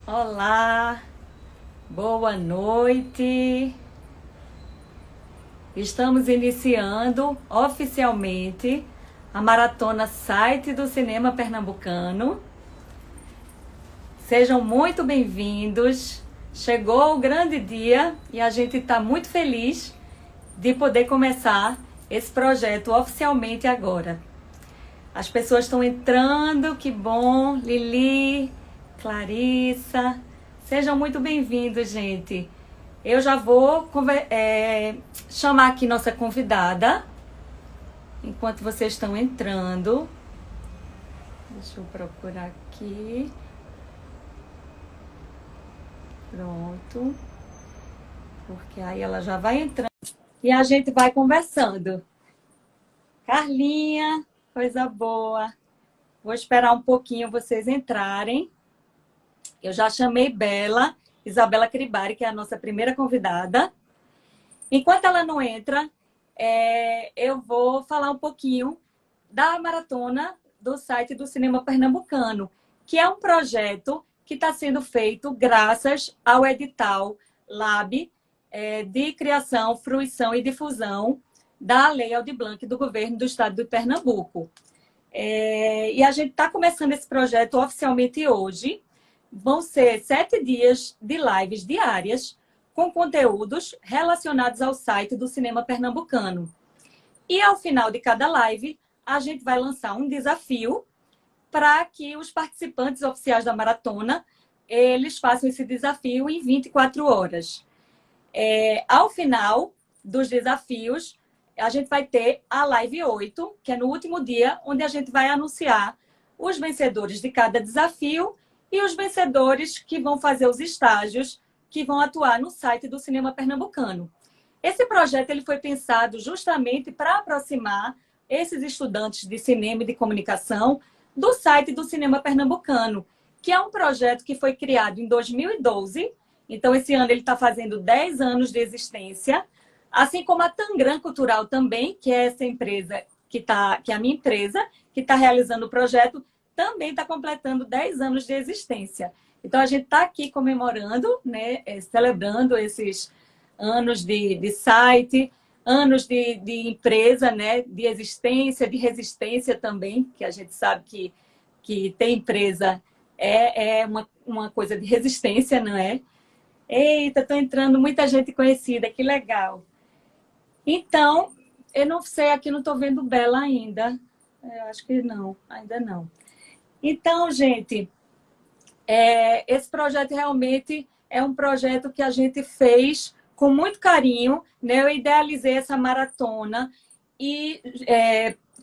Olá, boa noite. Estamos iniciando oficialmente a maratona Site do Cinema Pernambucano. Sejam muito bem-vindos. Chegou o grande dia e a gente está muito feliz de poder começar esse projeto oficialmente agora. As pessoas estão entrando, que bom. Lili, Clarissa, sejam muito bem-vindos, gente. Eu já vou chamar aqui nossa convidada, enquanto vocês estão entrando. Deixa eu procurar aqui. Pronto. Porque aí ela já vai entrando e a gente vai conversando. Carlinha, coisa boa. Vou esperar um pouquinho vocês entrarem. Eu já chamei Isabela Cribari, que é a nossa primeira convidada. Enquanto ela não entra, eu vou falar um pouquinho da maratona do site do Cinema Pernambucano, que é um projeto que está sendo feito graças ao edital LAB de Criação, Fruição e Difusão da Lei Aldir Blanc do Governo do Estado de Pernambuco. E a gente está começando esse projeto oficialmente hoje. Vão ser 7 dias de lives diárias com conteúdos relacionados ao site do Cinema Pernambucano. E ao final de cada live, a gente vai lançar um desafio para que os participantes oficiais da maratona eles façam esse desafio em 24 horas. Ao final dos desafios, a gente vai ter a live 8, que é no último dia, onde a gente vai anunciar os vencedores de cada desafio e os vencedores que vão fazer os estágios que vão atuar no site do Cinema Pernambucano. Esse projeto ele foi pensado justamente para aproximar esses estudantes de cinema e de comunicação do site do Cinema Pernambucano, que é um projeto que foi criado em 2012. Então, esse ano ele está fazendo 10 anos de existência, assim como a Tangram Cultural também, que é essa empresa que é a minha empresa, que está realizando o projeto, também está completando 10 anos de existência. Então, a gente está aqui comemorando, né, celebrando esses anos de site, anos de empresa, né, de existência, de resistência também, que a gente sabe que ter empresa é uma coisa de resistência, não é? Eita, estou entrando muita gente conhecida, que legal. Então, eu não sei, aqui não estou vendo Bela ainda. Eu acho que não, ainda não. Então, gente, esse projeto realmente é um projeto que a gente fez com muito carinho, né? Eu idealizei essa maratona e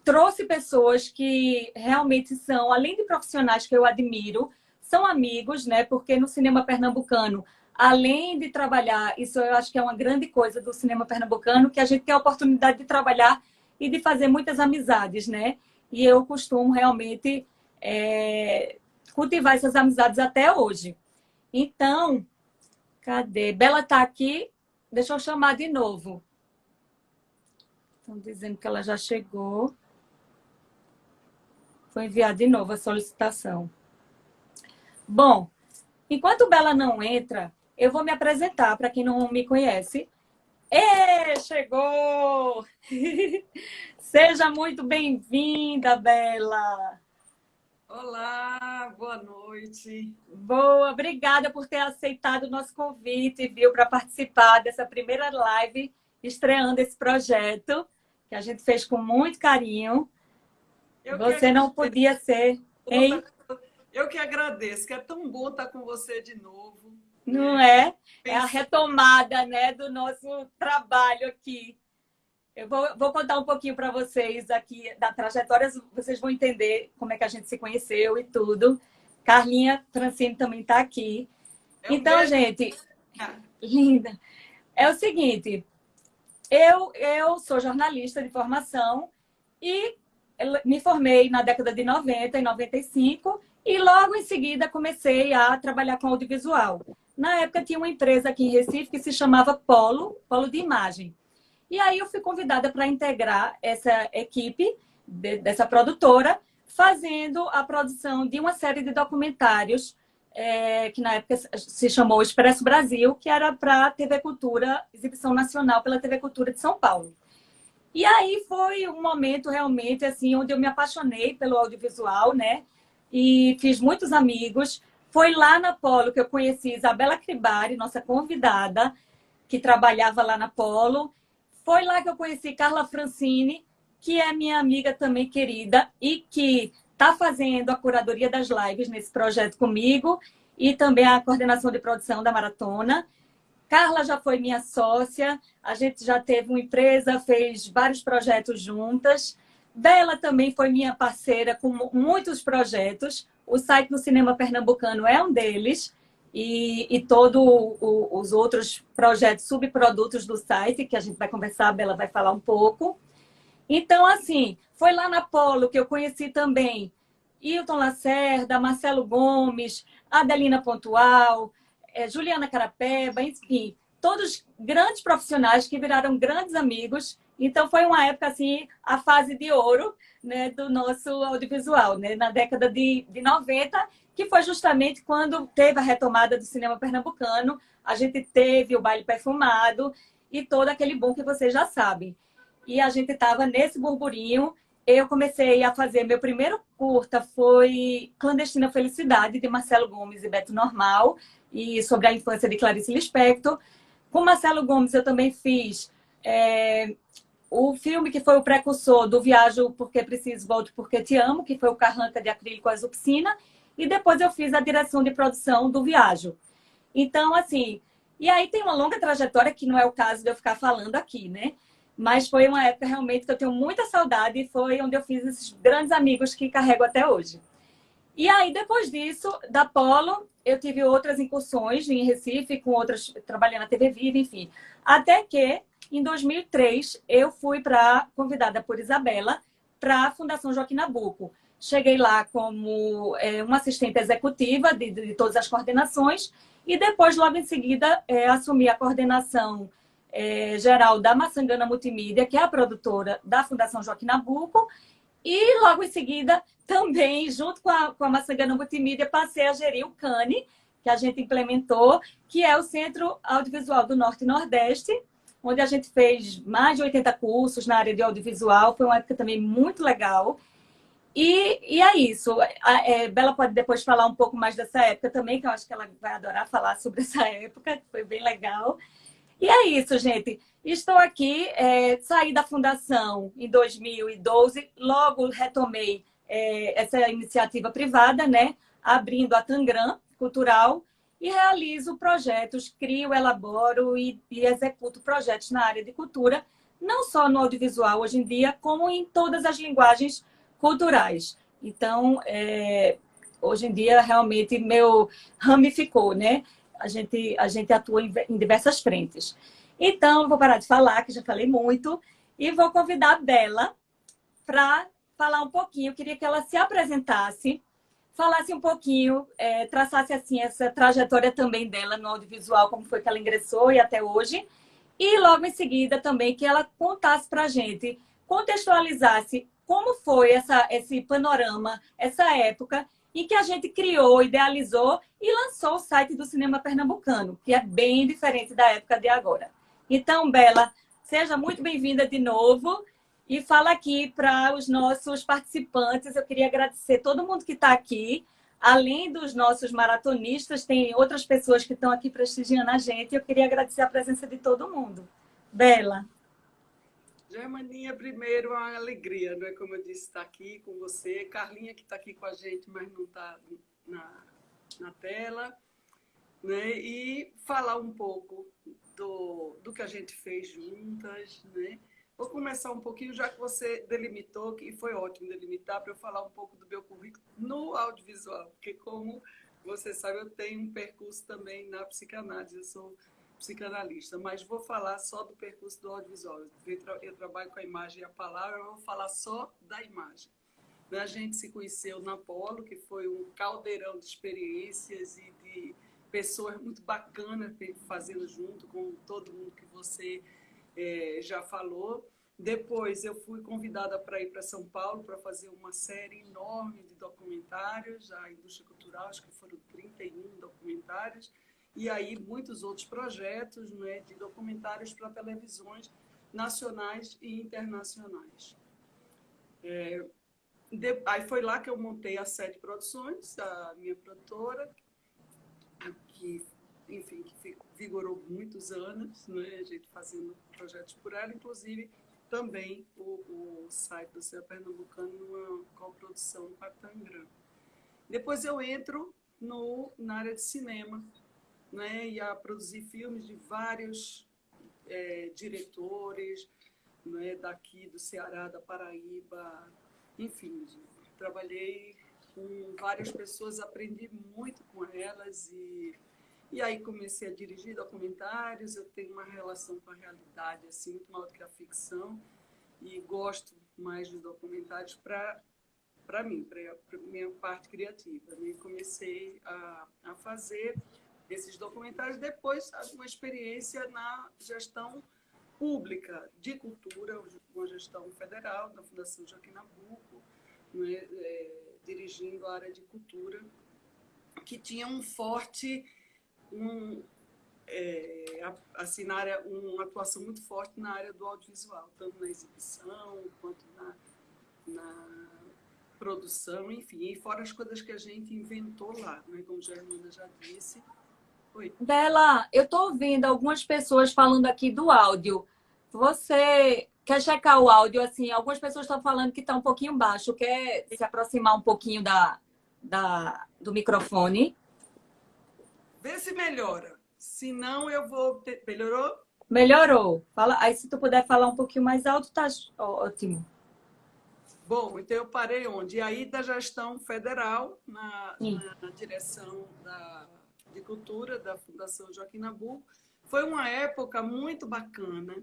trouxe pessoas que realmente são, além de profissionais que eu admiro, são amigos, né? Porque no cinema pernambucano, além de trabalhar, isso eu acho que é uma grande coisa do cinema pernambucano, que a gente tem a oportunidade de trabalhar e de fazer muitas amizades, né? E eu costumo realmente cultivar essas amizades até hoje. Então, cadê? Bela está aqui. Deixa eu chamar de novo. Estão dizendo que ela já chegou. Vou enviar de novo a solicitação. Bom, enquanto Bela não entra, eu vou me apresentar para quem não me conhece. Chegou! Seja muito bem-vinda, Bela! Olá, boa noite. Boa, obrigada por ter aceitado o nosso convite, viu, para participar dessa primeira live estreando esse projeto que a gente fez com muito carinho. Você não podia ser, hein? Eu que agradeço, que é tão bom estar com você de novo. Não é? É a retomada, né, do nosso trabalho aqui. Eu vou contar um pouquinho para vocês aqui da trajetória, vocês vão entender como é que a gente se conheceu e tudo. Carlinha Francine também está aqui. Então, gente, linda. É o seguinte, eu sou jornalista de formação e me formei na década de 90 e 95 e logo em seguida comecei a trabalhar com audiovisual. Na época tinha uma empresa aqui em Recife que se chamava Polo de Imagem. E aí eu fui convidada para integrar essa equipe dessa produtora, fazendo a produção de uma série de documentários que na época se chamou Expresso Brasil, que era para a TV Cultura, exibição nacional pela TV Cultura de São Paulo. E aí foi um momento realmente assim onde eu me apaixonei pelo audiovisual, né? E fiz muitos amigos. Foi lá na Polo que eu conheci Isabela Cribari, nossa convidada, que trabalhava lá na Polo. Foi lá que eu conheci Carla Francini, que é minha amiga também querida e que está fazendo a curadoria das lives nesse projeto comigo e também a coordenação de produção da maratona. Carla já foi minha sócia, a gente já teve uma empresa, fez vários projetos juntas. Bela também foi minha parceira com muitos projetos. O site do Cinema Pernambucano é um deles. E todos os outros projetos, subprodutos do site, que a gente vai conversar, a Bela vai falar um pouco. Então, assim, foi lá na Polo que eu conheci também Hilton Lacerda, Marcelo Gomes, Adelina Pontual, Juliana Carapeba, enfim, todos grandes profissionais que viraram grandes amigos. Então, foi uma época, assim, a fase de ouro, né, do nosso audiovisual, né, na década de 90, que foi justamente quando teve a retomada do cinema pernambucano, a gente teve o Baile Perfumado e todo aquele boom que vocês já sabem. E a gente estava nesse burburinho. Eu comecei a fazer, meu primeiro curta foi Clandestina Felicidade, de Marcelo Gomes e Beto Normal, e sobre a infância de Clarice Lispector. Com Marcelo Gomes, eu também fiz o filme que foi o precursor do Viajo Porque Preciso, Volto Porque Te Amo, que foi o Carranca de Acrílico Azul Piscina, e depois eu fiz a direção de produção do Viajo. Então, assim, e aí tem uma longa trajetória, que não é o caso de eu ficar falando aqui, né? Mas foi uma época realmente que eu tenho muita saudade e foi onde eu fiz esses grandes amigos que carrego até hoje. E aí, depois disso, da Polo, eu tive outras incursões em Recife, com outras, trabalhando na TV Viva, enfim. Até que, em 2003, eu fui convidada por Isabela para a Fundação Joaquim Nabuco. Cheguei lá como uma assistente executiva de todas as coordenações e depois, logo em seguida, assumi a coordenação geral da Maçangana Multimídia, que é a produtora da Fundação Joaquim Nabuco, e logo em seguida, também, junto com a Maçangana Multimídia, passei a gerir o CANE, que a gente implementou, que é o Centro Audiovisual do Norte e Nordeste, onde a gente fez mais de 80 cursos na área de audiovisual. Foi uma época também muito legal. E é isso. Bela pode depois falar um pouco mais dessa época também, que eu acho que ela vai adorar falar sobre essa época, que foi bem legal. E é isso, gente. Estou aqui, saí da fundação em 2012, logo retomei essa iniciativa privada, né? Abrindo a Tangram Cultural e realizo projetos, crio, elaboro e executo projetos na área de cultura, não só no audiovisual hoje em dia, como em todas as linguagens culturais. Então, hoje em dia, realmente, meu ramificou, né? A gente atua em diversas frentes. Então, vou parar de falar, que já falei muito, e vou convidar a Bela para falar um pouquinho. Eu queria que ela se apresentasse, falasse um pouquinho, traçasse assim essa trajetória também dela no audiovisual, como foi que ela ingressou e até hoje. E logo em seguida também que ela contasse para a gente, contextualizasse como foi esse panorama, essa época em que a gente criou, idealizou e lançou o site do Cinema Pernambucano, que é bem diferente da época de agora. Então, Bela, seja muito bem-vinda de novo e fala aqui para os nossos participantes. Eu queria agradecer todo mundo que está aqui. Além dos nossos maratonistas, tem outras pessoas que estão aqui prestigiando a gente. Eu queria agradecer a presença de todo mundo. Bela. Germaninha, primeiro, uma alegria, não é? Como eu disse, estar aqui com você. Carlinha, que está aqui com a gente, mas não está na tela. Né? E falar um pouco do que a gente fez juntas. Né? Vou começar um pouquinho, já que você delimitou, que foi ótimo delimitar, para eu falar um pouco do meu currículo no audiovisual. Porque, como você sabe, eu tenho um percurso também na psicanálise. Eu sou psicanalista, mas vou falar só do percurso do audiovisual. Eu trabalho com a imagem e a palavra, eu vou falar só da imagem. A gente se conheceu na Polo, que foi um caldeirão de experiências e de pessoas muito bacanas fazendo junto com todo mundo que você já falou. Depois eu fui convidada para ir para São Paulo para fazer uma série enorme de documentários, a indústria cultural, acho que foram 31 documentários, e aí muitos outros projetos, né, de documentários para televisões nacionais e internacionais. Aí foi lá que eu montei a Sete Produções, a minha produtora, que, enfim, que vigorou muitos anos, né, a gente fazendo projetos por ela, inclusive também o site do Céu Pernambucano numa coprodução com a Tangram. Depois eu entro na área de cinema, né, e a produzir filmes de vários diretores, né, daqui do Ceará, da Paraíba, enfim, trabalhei com várias pessoas, aprendi muito com elas e aí comecei a dirigir documentários. Eu tenho uma relação com a realidade assim, muito maior do que a ficção, e gosto mais dos documentários para mim, para a minha parte criativa. E comecei a fazer esses documentários, depois uma experiência na gestão pública de cultura, uma gestão federal da Fundação Joaquim Nabuco, né, dirigindo a área de cultura, que tinha um forte, assim, na área, uma atuação muito forte na área do audiovisual, tanto na exibição quanto na produção, enfim, e fora as coisas que a gente inventou lá, né, como a Germana já disse. Oi. Bela, eu estou ouvindo algumas pessoas falando aqui do áudio. Você quer checar o áudio? Assim, algumas pessoas estão falando que está um pouquinho baixo. Quer se aproximar um pouquinho do microfone? Vê se melhora. Se não, eu vou... Melhorou? Melhorou. Fala. Aí, se tu puder falar um pouquinho mais alto, tá ótimo. Bom, então eu parei onde? E aí da gestão federal, na direção de cultura da Fundação Joaquim Nabuco. Foi uma época muito bacana,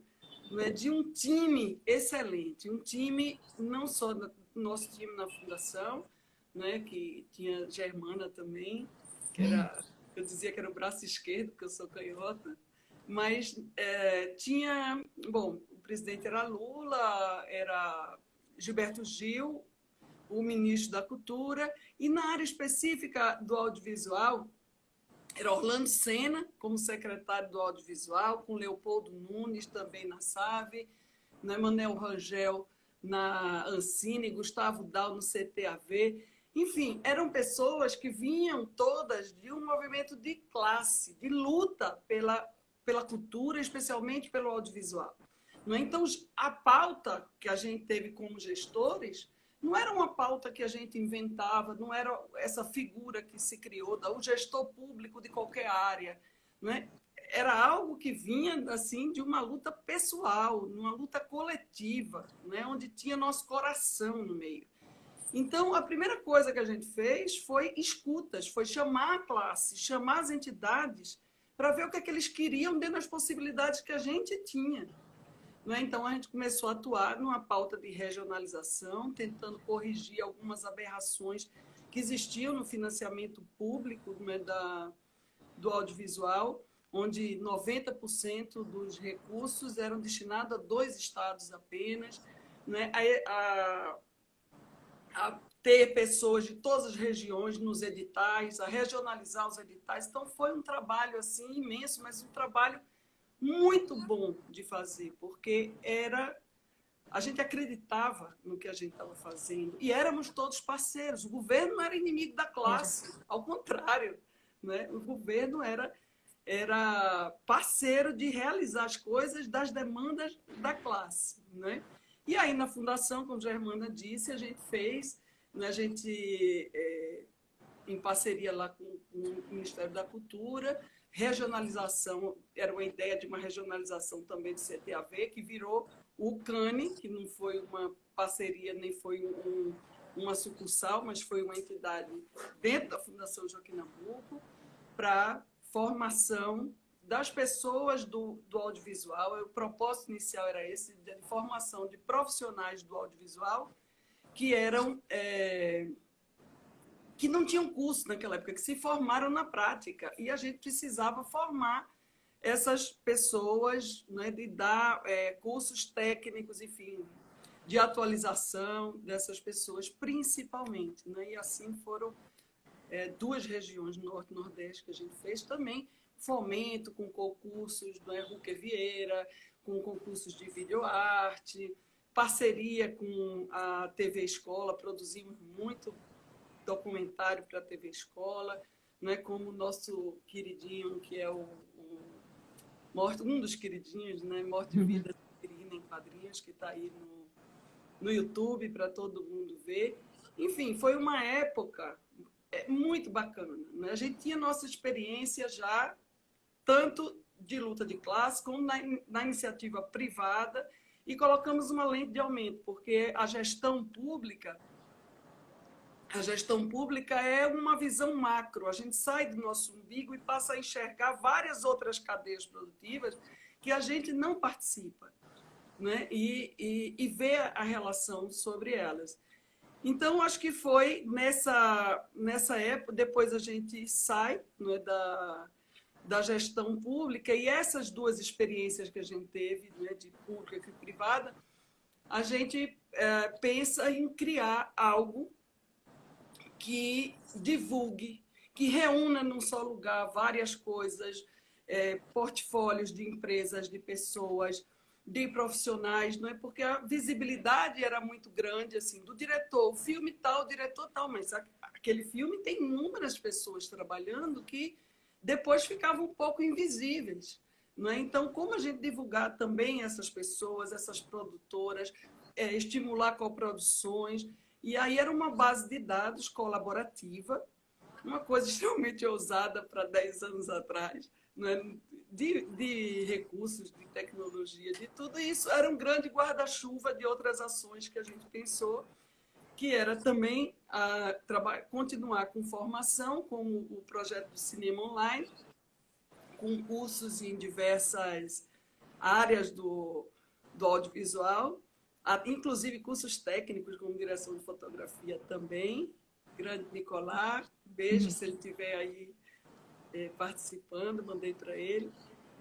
né, de um time excelente, um time, não só nosso time na Fundação, né, que tinha Germana também, que era, eu dizia que era o braço esquerdo, porque eu sou canhota, mas tinha, bom, o presidente era Lula, era Gilberto Gil, o ministro da Cultura, e na área específica do audiovisual, era Orlando Senna, como secretário do audiovisual, com Leopoldo Nunes também na SAVE, né, Manel Rangel na Ancine, Gustavo Dal no CTAV. Enfim, eram pessoas que vinham todas de um movimento de classe, de luta pela cultura, especialmente pelo audiovisual. Então, a pauta que a gente teve como gestores não era uma pauta que a gente inventava, não era essa figura que se criou, o gestor público de qualquer área. Né? Era algo que vinha assim, de uma luta pessoal, uma luta coletiva, né? Onde tinha nosso coração no meio. Então, a primeira coisa que a gente fez foi escutas, foi chamar a classe, chamar as entidades para ver o que é que eles queriam dentro das possibilidades que a gente tinha. Então, a gente começou a atuar numa pauta de regionalização, tentando corrigir algumas aberrações que existiam no financiamento público, né, do audiovisual, onde 90% dos recursos eram destinados a 2 estados apenas, né, a ter pessoas de todas as regiões nos editais, a regionalizar os editais. Então, foi um trabalho assim, imenso, mas um trabalho muito bom de fazer, porque a gente acreditava no que a gente estava fazendo e éramos todos parceiros. O governo não era inimigo da classe, ao contrário, né? O governo era parceiro de realizar as coisas das demandas da classe, né? E aí na fundação, como a Germana disse, a gente fez, né, a gente em parceria lá com o Ministério da Cultura, regionalização, era uma ideia de uma regionalização também do CTAV, que virou o CANE, que não foi uma parceria, nem foi uma sucursal, mas foi uma entidade dentro da Fundação Joaquim Nabuco, para formação das pessoas do audiovisual. O propósito inicial era esse, de formação de profissionais do audiovisual, que eram... que não tinham curso naquela época, que se formaram na prática. E a gente precisava formar essas pessoas, né, de dar cursos técnicos, enfim, de atualização dessas pessoas, principalmente. Né? E assim foram duas regiões, Norte e Nordeste, que a gente fez também, fomento com concursos do Ruque Vieira, com concursos de videoarte, parceria com a TV Escola, produzimos muito documentário para a TV Escola, né, como o nosso queridinho, que é um dos queridinhos, né, Morte e Vida de Irina em Quadrinhos, que está aí no YouTube para todo mundo ver. Enfim, foi uma época muito bacana. Né? A gente tinha nossa experiência já, tanto de luta de classe, como na iniciativa privada, e colocamos uma lente de aumento, porque a gestão pública é uma visão macro. A gente sai do nosso umbigo e passa a enxergar várias outras cadeias produtivas que a gente não participa, né? E ver a relação sobre elas. Então, acho que foi nessa época, depois a gente sai, né, da gestão pública, e essas duas experiências que a gente teve, né, de pública e privada, a gente pensa em criar algo que divulgue, que reúna num só lugar várias coisas, portfólios de empresas, de pessoas, de profissionais, não é? Porque a visibilidade era muito grande, assim, do diretor, o filme tal, o diretor tal, mas aquele filme tem inúmeras pessoas trabalhando que depois ficavam um pouco invisíveis, não é? Então, como a gente divulgar também essas pessoas, essas produtoras, estimular coproduções, e aí era uma base de dados colaborativa, uma coisa extremamente ousada para 10 anos atrás, não é? De recursos, de tecnologia, de tudo isso, era um grande guarda-chuva de outras ações que a gente pensou, que era também continuar com formação, como o projeto do cinema online, com cursos em diversas áreas do audiovisual, inclusive cursos técnicos, como direção de fotografia também. Grande Nicolás, beijo se ele estiver aí participando, mandei para ele.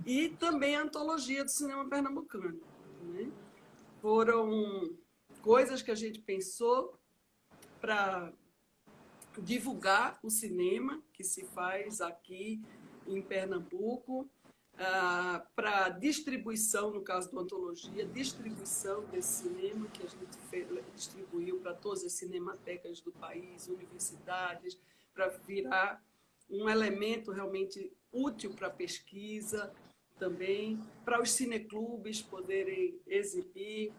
E também a antologia do cinema pernambucano. Né? Foram coisas que a gente pensou para divulgar o cinema que se faz aqui em Pernambuco, para distribuição, no caso da antologia, distribuição desse cinema que a gente distribuiu para todas as cinematecas do país, universidades, para virar um elemento realmente útil para a pesquisa também, para os cineclubes poderem exibir,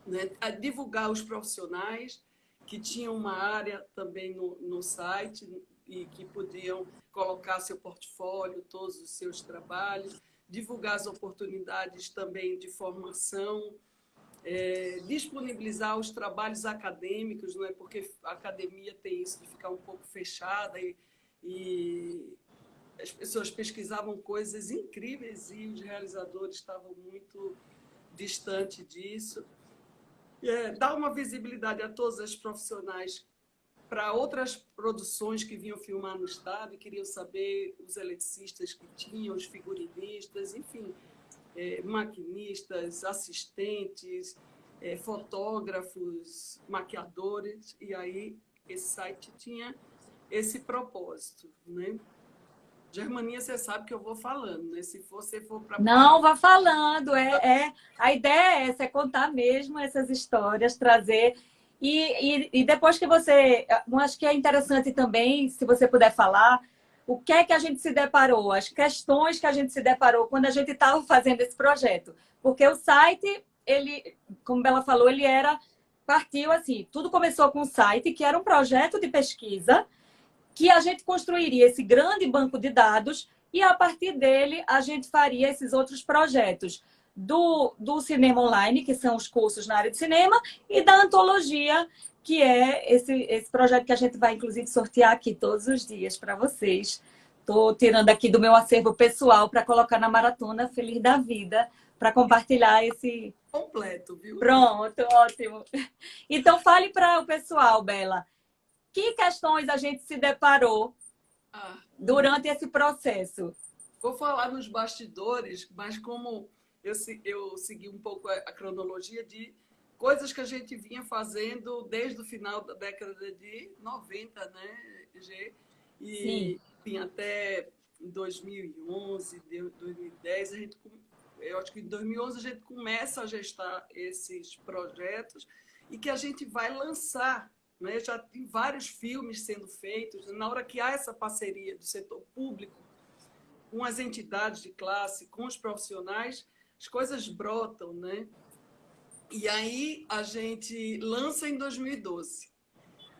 né? A divulgar os profissionais que tinham uma área também no site e que podiam colocar seu portfólio, todos os seus trabalhos, divulgar as oportunidades também de formação, disponibilizar os trabalhos acadêmicos, não é? Porque a academia tem isso de ficar um pouco fechada e as pessoas pesquisavam coisas incríveis e os realizadores estavam muito distantes disso. Dar uma visibilidade a todos os profissionais para outras produções que vinham filmar no estado e queriam saber os eletricistas que tinham, os figurinistas, enfim, maquinistas, assistentes, fotógrafos, maquiadores. E aí esse site tinha esse propósito, né? Germaninha, você sabe que eu vou falando, né? Se você for para... Não, vá falando. A ideia é essa, é contar mesmo essas histórias, trazer... E depois que você... Eu acho que é interessante também, se você puder falar, o que é que a gente se deparou, as questões que a gente se deparou quando a gente estava fazendo esse projeto. Porque o site, ele, como Bela falou, partiu assim, tudo começou com o site, que era um projeto de pesquisa, que a gente construiria esse grande banco de dados e, a partir dele, a gente faria esses outros projetos do cinema online, que são os cursos na área de cinema, e da antologia, que é esse projeto que a gente vai, inclusive, sortear aqui todos os dias para vocês. Estou tirando aqui do meu acervo pessoal para colocar na maratona Feliz da Vida, para compartilhar esse... Completo, viu? Pronto, ótimo. Então, fale para o pessoal, Bela, que questões a gente se deparou durante esse processo? vou falar nos bastidores, mas como eu segui um pouco a cronologia de coisas que a gente vinha fazendo desde o final da década de 90, né, Gê? Sim. E enfim, até 2011, 2010, eu acho que em 2011 a gente começa a gestar esses projetos e que a gente vai lançar, né? Já tem vários filmes sendo feitos. Na hora que há essa parceria do setor público com as entidades de classe, com os profissionais, as coisas brotam, né? E aí a gente lança em 2012.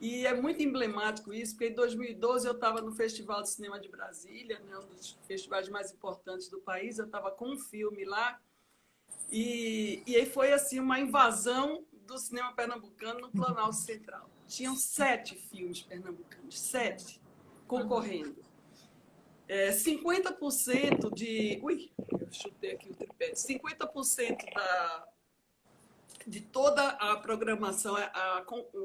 E é muito emblemático isso, porque em 2012 eu estava no Festival de Cinema de Brasília, né, um dos festivais mais importantes do país. Eu estava com um filme lá e aí foi assim uma invasão do cinema pernambucano no Planalto Central. Tinham 7 filmes pernambucanos, 7 concorrendo. 50% de... Ui, eu chutei aqui o tripé. 50% de toda a programação,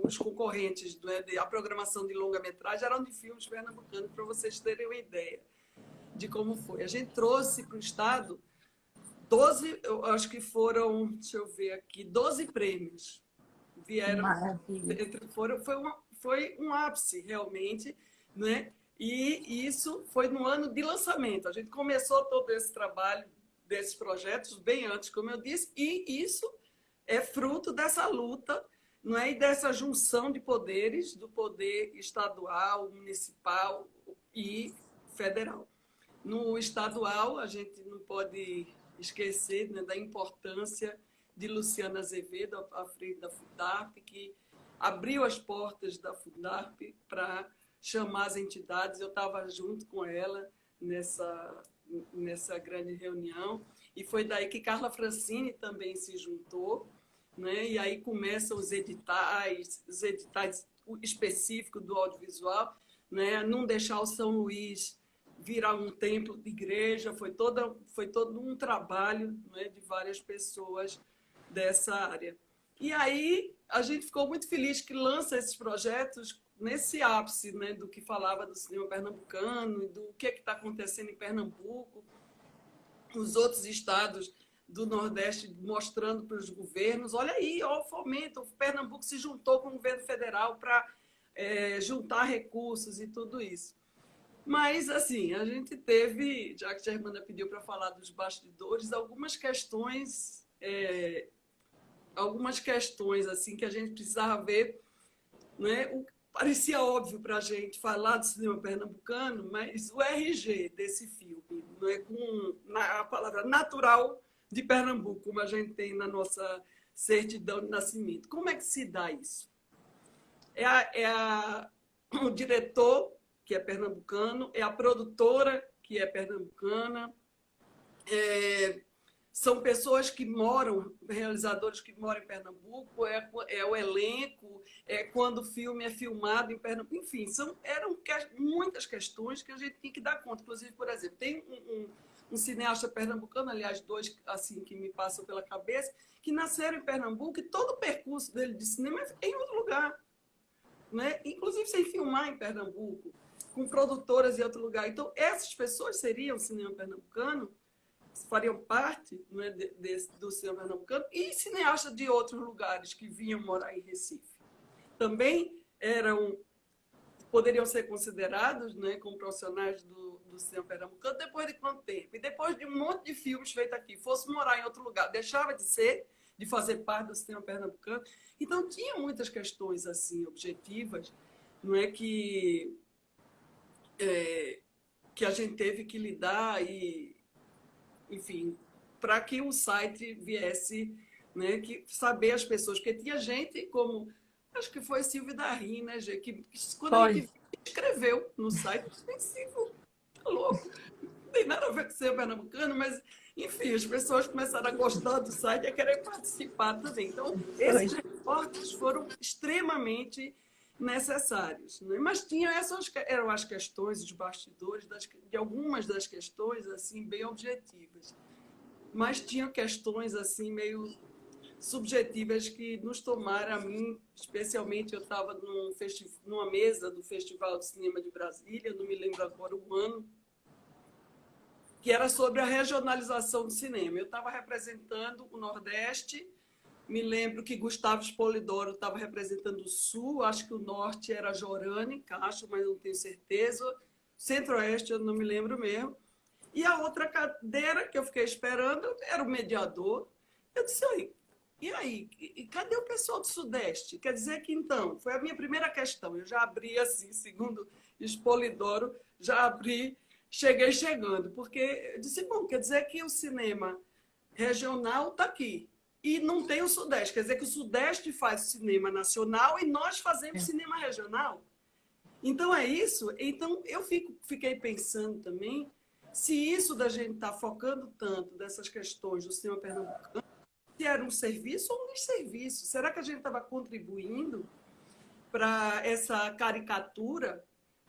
os concorrentes, né, a programação de longa-metragem eram de filmes pernambucanos, para vocês terem uma ideia de como foi. A gente trouxe para o Estado 12, eu acho que foram, deixa eu ver aqui, 12 prêmios. Vieram, Maravilha. foi um ápice, realmente, né? E isso foi no ano de lançamento. A gente começou todo esse trabalho desses projetos bem antes, como eu disse, e isso é fruto dessa luta, não é? E dessa junção de poderes, do poder estadual, municipal e federal. No estadual, a gente não pode esquecer, né, da importância de Luciana Azevedo, à frente da Fundarp, que abriu as portas da Fundarp para chamar as entidades. Eu estava junto com ela nessa grande reunião, e foi daí que Carla Francini também se juntou, né? E aí começam os editais específicos do audiovisual, né? Não deixar o São Luís virar um templo de igreja. Foi todo um trabalho, né, de várias pessoas dessa área. E aí a gente ficou muito feliz que lança esses projetos nesse ápice, né, do que falava do cinema pernambucano e do que está acontecendo em Pernambuco, os outros estados do Nordeste mostrando para os governos: olha aí, ó, o fomento, o Pernambuco se juntou com o governo federal para juntar recursos e tudo isso. Mas, assim, a gente teve, já que a Germana pediu para falar dos bastidores, algumas questões assim que a gente precisava ver, né? Parecia óbvio para a gente falar do cinema pernambucano, mas o RG desse filme, né, com a palavra natural de Pernambuco, como a gente tem na nossa certidão de nascimento. Como é que se dá isso? O diretor, que é pernambucano, é a produtora, que é pernambucana, são pessoas que moram, realizadores que moram em Pernambuco, é o elenco, é quando o filme é filmado em Pernambuco. Enfim, eram muitas questões que a gente tinha que dar conta. Inclusive, por exemplo, tem um cineasta pernambucano, aliás, 2 assim, que me passam pela cabeça, que nasceram em Pernambuco, e todo o percurso dele de cinema é em outro lugar, né? Inclusive sem filmar em Pernambuco, com produtoras em outro lugar. Então, essas pessoas seriam cinema pernambucano, fariam parte, né, do cinema pernambucano, e cineastas de outros lugares que vinham morar em Recife. Também poderiam ser considerados, né, como profissionais do cinema pernambucano. Depois de quanto tempo? E depois de um monte de filmes feitos aqui, fosse morar em outro lugar, deixava de fazer parte do cinema pernambucano. Então, tinha muitas questões assim objetivas, não é, que a gente teve que lidar, e, enfim, para que o site viesse, né, que saber as pessoas, porque tinha gente como, acho que foi Silvio Darim, né, que quando a gente escreveu no site, Silvio, tá louco, não tem nada a ver com ser pernambucano, mas, enfim, as pessoas começaram a gostar do site e a querer participar também. Então, esses reportes foram extremamente necessários, né? Mas eram as questões, os bastidores de algumas das questões assim bem objetivas, mas tinha questões assim meio subjetivas que nos tomaram. A mim, especialmente, eu estava numa mesa do Festival de Cinema de Brasília, não me lembro agora o ano, que era sobre a regionalização do cinema. Eu estava representando o Nordeste, me lembro que Gustavo Spolidoro estava representando o Sul, acho que o Norte era Jorane Castro, mas não tenho certeza. Centro-Oeste eu não me lembro mesmo. E a outra cadeira que eu fiquei esperando era o mediador. Eu disse, e aí? E cadê o pessoal do Sudeste? Quer dizer que, então, foi a minha primeira questão. Eu já abri assim, segundo Spolidoro, já abri, cheguei chegando. Porque eu disse, bom, quer dizer que o cinema regional está aqui. E não tem o Sudeste. Quer dizer que o Sudeste faz cinema nacional e nós fazemos cinema regional. Então, é isso. Então, eu fiquei pensando também se isso da gente estar focando tanto dessas questões do cinema pernambucano, se era um serviço ou um desserviço. Será que a gente estava contribuindo para essa caricatura?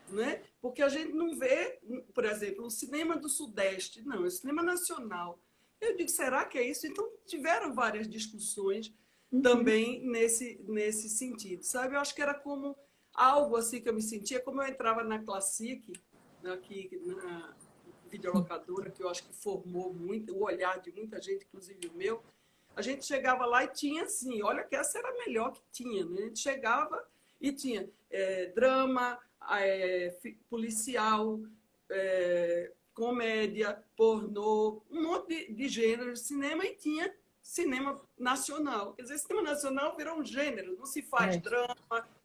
Né? Porque a gente não vê, por exemplo, o cinema do Sudeste. Não, é o cinema nacional. Eu digo, será que é isso? Então, tiveram várias discussões também nesse sentido, sabe? Eu acho que era como algo assim que eu me sentia, como eu entrava na Classic, aqui na videolocadora, que eu acho que formou muito, o olhar de muita gente, inclusive o meu. A gente chegava lá e tinha assim, olha que essa era a melhor que tinha, né? A gente chegava e tinha drama, policial, comédia, pornô, um monte de gêneros de cinema, e tinha cinema nacional. Quer dizer, cinema nacional virou um gênero, não se faz drama,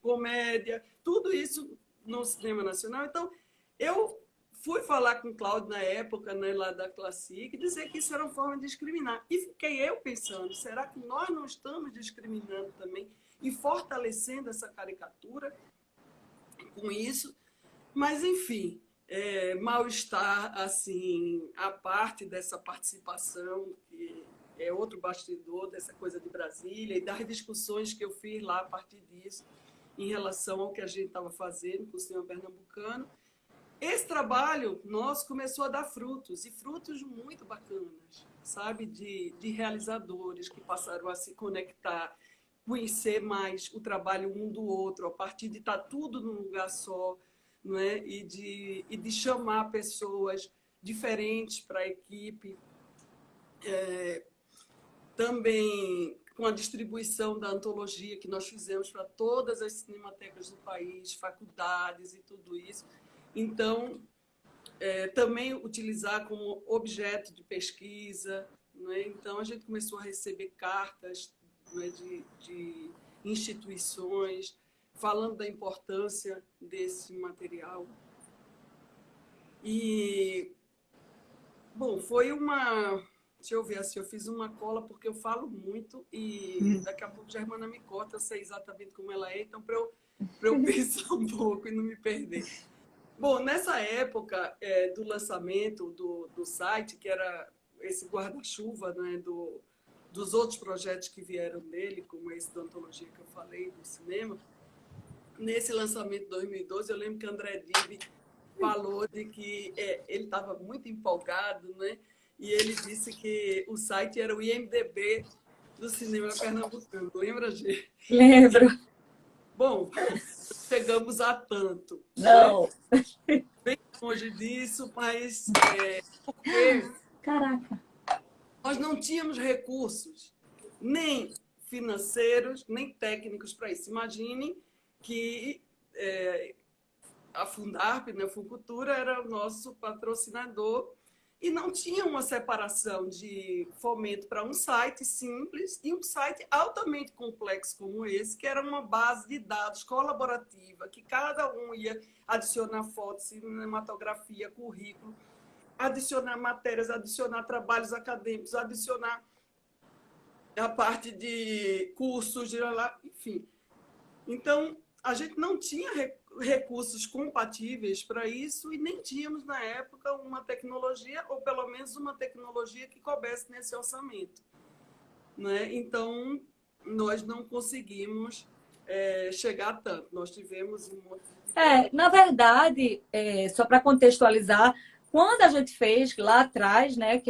comédia, tudo isso no cinema nacional. Então, eu fui falar com o Cláudio na época, né, lá da Classic, e dizer que isso era uma forma de discriminar. E fiquei eu pensando, será que nós não estamos discriminando também e fortalecendo essa caricatura com isso? Mas, enfim, mal-estar, assim, a parte dessa participação, que é outro bastidor dessa coisa de Brasília, e das discussões que eu fiz lá a partir disso, em relação ao que a gente estava fazendo com o cinema pernambucano. Esse trabalho nosso começou a dar frutos, e frutos muito bacanas, sabe? De realizadores que passaram a se conectar, conhecer mais o trabalho um do outro, a partir de estar tudo num lugar só, não é? E de chamar pessoas diferentes para a equipe. Também com a distribuição da antologia que nós fizemos para todas as cinematecas do país, faculdades e tudo isso. Então, também utilizar como objeto de pesquisa. Não é? Então, a gente começou a receber cartas, não é, de instituições falando da importância desse material. E, bom, foi uma... Deixa eu ver, assim, eu fiz uma cola porque eu falo muito e daqui a pouco a Germana me corta, eu sei exatamente como ela é, então para eu pensar um pouco e não me perder. Bom, nessa época do lançamento do site, que era esse guarda-chuva, né, dos outros projetos que vieram dele, como esse da antologia que eu falei, do cinema, nesse lançamento de 2012, eu lembro que André Dib falou de que ele estava muito empolgado, né? E ele disse que o site era o IMDb do cinema pernambucano. Lembra, Gê? Lembro. Bom, chegamos a tanto. Não. Né? Bem longe disso, mas porque Caraca. nós não tínhamos recursos, nem financeiros, nem técnicos para isso. Imaginem que a Fundarp, né, a Funcultura, era o nosso patrocinador, e não tinha uma separação de fomento para um site simples e um site altamente complexo como esse, que era uma base de dados colaborativa, que cada um ia adicionar fotos, cinematografia, currículo, adicionar matérias, adicionar trabalhos acadêmicos, adicionar a parte de cursos, enfim. Então, a gente não tinha recursos compatíveis para isso e nem tínhamos, na época, uma tecnologia, ou pelo menos uma tecnologia que coubesse nesse orçamento. Né? Então, nós não conseguimos chegar tanto. Nós tivemos um monte de... Na verdade, só para contextualizar, quando a gente fez lá atrás, né,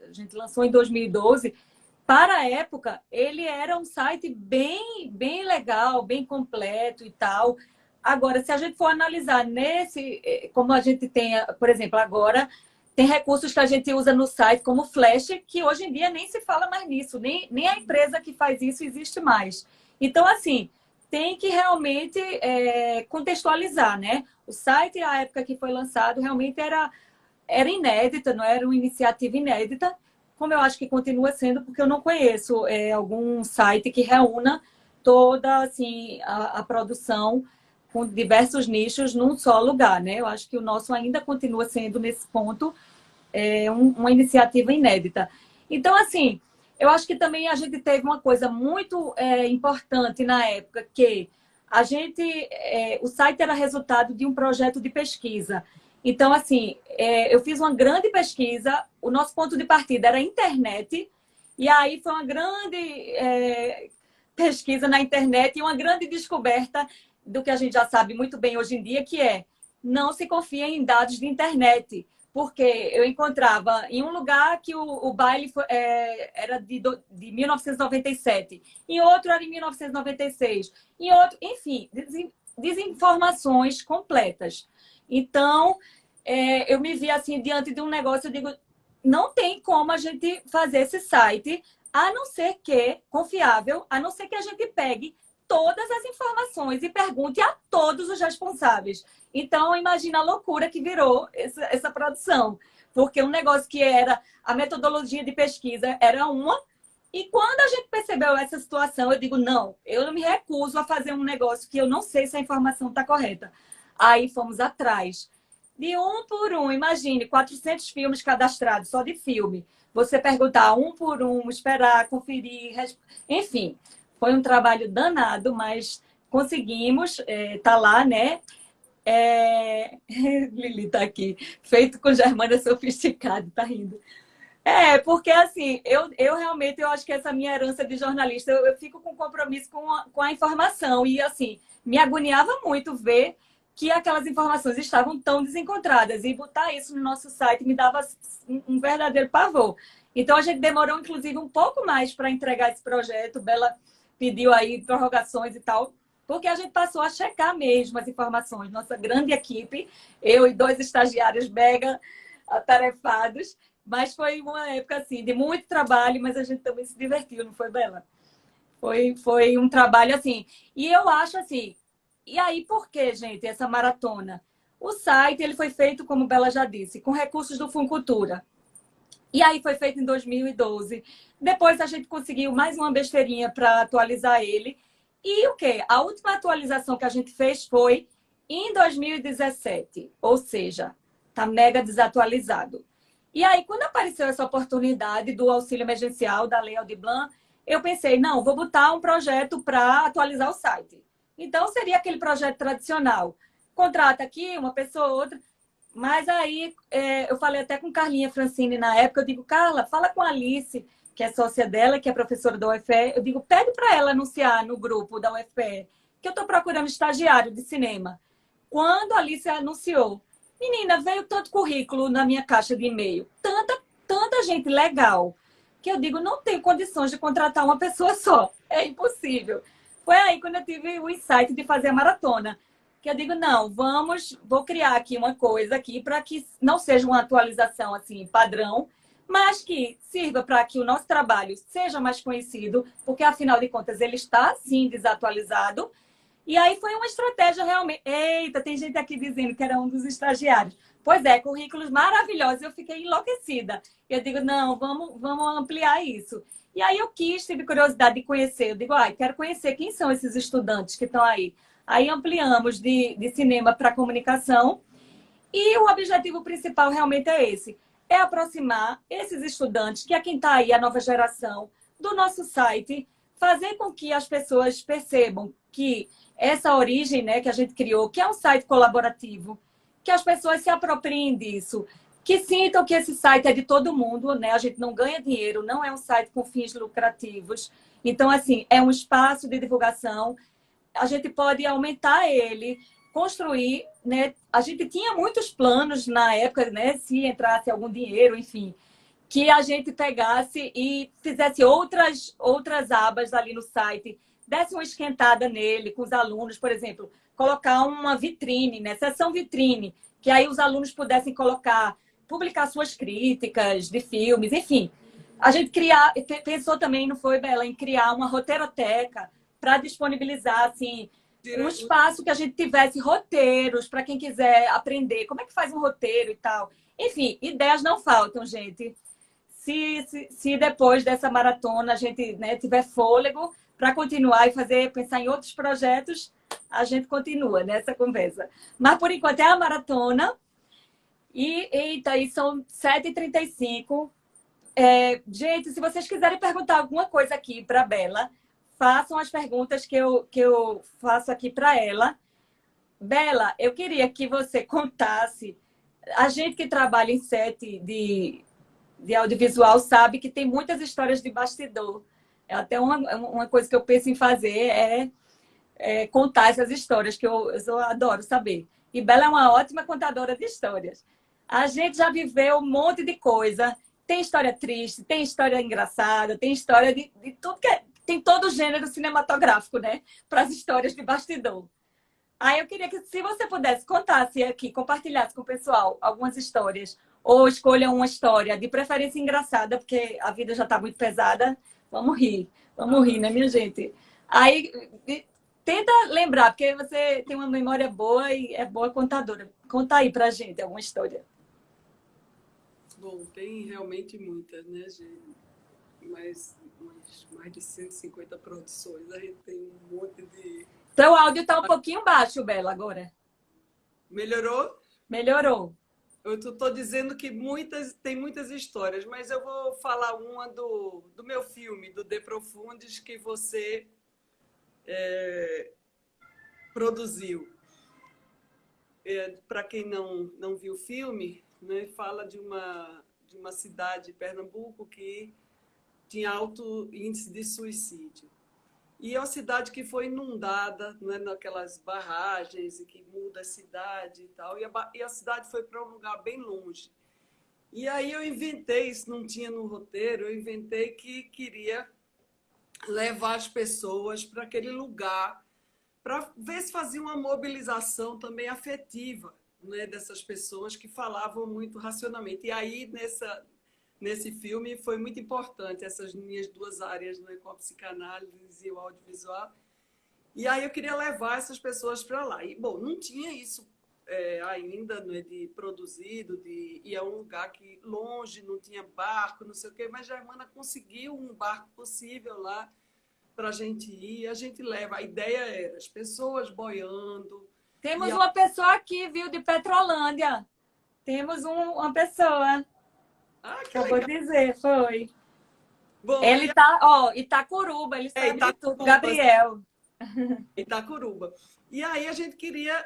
a gente lançou em 2012, para a época, ele era um site bem, bem legal, bem completo e tal. Agora, se a gente for analisar como a gente tem, por exemplo, agora Tem recursos que a gente usa no site, como Flash, que hoje em dia nem se fala mais nisso, nem a empresa que faz isso existe mais. Então, assim, tem que realmente contextualizar, né? O site, a época que foi lançado, realmente era inédita, não era uma iniciativa inédita, como eu acho que continua sendo, porque eu não conheço algum site que reúna toda assim, a produção com diversos nichos num só lugar, né? Eu acho que o nosso ainda continua sendo, nesse ponto, uma iniciativa inédita. Então, assim, eu acho que também a gente teve uma coisa muito importante na época, que o site era resultado de um projeto de pesquisa. Então, assim, eu fiz uma grande pesquisa, o nosso ponto de partida era a internet, e aí foi uma grande pesquisa na internet e uma grande descoberta do que a gente já sabe muito bem hoje em dia, que não se confia em dados de internet. Porque eu encontrava em um lugar que o baile era de 1997, em outro era em 1996, em outro, enfim, desinformações completas. Então, eu me vi assim diante de um negócio, eu digo, não tem como a gente fazer esse site, a não ser que, confiável, a não ser que a gente pegue todas as informações e pergunte a todos os responsáveis. Então, imagina a loucura que virou essa produção. Porque um negócio que era a metodologia de pesquisa era uma, e quando a gente percebeu essa situação, eu digo, não, eu não me recuso a fazer um negócio que eu não sei se a informação está correta. Aí fomos atrás. De um por um, imagine, 400 filmes cadastrados, só de filme. Você perguntar um por um, esperar, conferir, enfim. Foi um trabalho danado, mas conseguimos, tá lá, né? Lili tá aqui, feito com Germânia sofisticado, tá rindo. Porque assim, eu realmente eu acho que essa minha herança de jornalista, eu fico com compromisso com a informação. E assim, me agoniava muito ver que aquelas informações estavam tão desencontradas. E botar isso no nosso site me dava um verdadeiro pavor. Então a gente demorou, inclusive, um pouco mais para entregar esse projeto. Bela pediu aí prorrogações e tal, porque a gente passou a checar mesmo as informações. Nossa grande equipe, eu e 2 estagiários mega atarefados, mas foi uma época assim de muito trabalho, mas a gente também se divertiu, não foi, Bela? Foi um trabalho assim. E eu acho assim, e aí por que, gente, essa maratona? O site ele foi feito, como Bela já disse, com recursos do Funcultura. E aí foi feito em 2012. Depois a gente conseguiu mais uma besteirinha para atualizar ele. E o quê? A última atualização que a gente fez foi em 2017. Ou seja, está mega desatualizado. E aí, quando apareceu essa oportunidade do auxílio emergencial da Lei Aldir Blanc, eu pensei, não, vou botar um projeto para atualizar o site. Então, seria aquele projeto tradicional. Contrata aqui uma pessoa, outra. Mas aí, eu falei até com Carlinha Francine na época, eu digo, Carla, fala com a Alice, que é sócia dela, que é professora da UFPE, eu digo, pede para ela anunciar no grupo da UFPE, que eu estou procurando estagiário de cinema. Quando a Alice anunciou, menina, veio tanto currículo na minha caixa de e-mail, tanta gente legal, que eu digo, não tenho condições de contratar uma pessoa só, é impossível. Foi aí quando eu tive o insight de fazer a maratona, que eu digo, não, vou criar aqui uma coisa aqui para que não seja uma atualização assim padrão, mas que sirva para que o nosso trabalho seja mais conhecido, porque afinal de contas ele está sim desatualizado. E aí foi uma estratégia realmente. Eita, tem gente aqui dizendo que era um dos estagiários. Pois é, currículos maravilhosos, eu fiquei enlouquecida. Eu digo, não, vamos ampliar isso. E aí eu tive curiosidade de conhecer. Eu digo, quero conhecer quem são esses estudantes que estão aí. Aí ampliamos de cinema para comunicação. E o objetivo principal realmente é esse. É aproximar esses estudantes, que é quem está aí, a nova geração, do nosso site, fazer com que as pessoas percebam que essa origem, né, que a gente criou, que é um site colaborativo, que as pessoas se apropriem disso, que sintam que esse site é de todo mundo, né? A gente não ganha dinheiro, não é um site com fins lucrativos. Então, assim, é um espaço de divulgação. A gente pode aumentar ele, construir, né? A gente tinha muitos planos na época, né? Se entrasse algum dinheiro, enfim, que a gente pegasse e fizesse outras abas ali no site, desse uma esquentada nele com os alunos, por exemplo, colocar uma vitrine, né? Seção vitrine, que aí os alunos pudessem colocar publicar suas críticas de filmes, enfim. A gente pensou também, não foi, Bela, em criar uma roteroteca para disponibilizar, assim, um espaço que a gente tivesse roteiros para quem quiser aprender como é que faz um roteiro e tal. Enfim, ideias não faltam, gente. Se depois dessa maratona a gente, né, tiver fôlego para continuar e pensar em outros projetos, a gente continua nessa conversa. Mas, por enquanto, é a maratona. Eita, e são 7h35. Gente, se vocês quiserem perguntar alguma coisa aqui para a Bela, façam as perguntas que eu faço aqui para ela. Bela, eu queria que você contasse. A gente que trabalha em set de audiovisual sabe que tem muitas histórias de bastidor. É até uma coisa que eu penso em fazer contar essas histórias, que eu adoro saber. E Bela é uma ótima contadora de histórias. A gente já viveu um monte de coisa. Tem história triste, tem história engraçada, tem história de tudo tem todo o gênero cinematográfico, né? Para as histórias de bastidor. Aí eu queria que, se você pudesse, contasse aqui, compartilhasse com o pessoal algumas histórias, ou escolha uma história, de preferência engraçada, porque a vida já está muito pesada. Vamos rir, né, minha gente? Aí, tenta lembrar, porque você tem uma memória boa e é boa contadora. Conta aí pra gente alguma história. Bom, tem realmente muitas, né, gente? Mais de 150 produções. A gente tem um monte de... Teu áudio está um pouquinho baixo, Bela, agora. Melhorou? Melhorou. Eu estou dizendo que tem muitas histórias, mas eu vou falar uma do meu filme, do De Profundis, que você produziu. Para quem não viu o filme, né, fala de uma cidade de Pernambuco que tinha alto índice de suicídio. E é uma cidade que foi inundada, né, naquelas barragens e que muda a cidade e tal. E a cidade foi para um lugar bem longe. E aí eu inventei, isso não tinha no roteiro, eu inventei que queria levar as pessoas para aquele lugar para ver se fazia uma mobilização também afetiva, né, dessas pessoas que falavam muito racionalmente. E aí, nesse filme, foi muito importante essas minhas duas áreas, né, com a psicanálise e o audiovisual. E aí eu queria levar essas pessoas para lá. E, bom, não tinha isso ainda, né, de produzido, e é um lugar que longe, não tinha barco, não sei o quê, mas Germana conseguiu um barco possível lá para a gente ir, a gente leva. A ideia era as pessoas boiando. Temos uma pessoa aqui, viu, de Petrolândia. Temos uma pessoa. Ah, que Acabou legal. de dizer, foi. Bom, Ele está, Itacuruba, ele sabe de tudo. Gabriel. Itacuruba. E aí a gente queria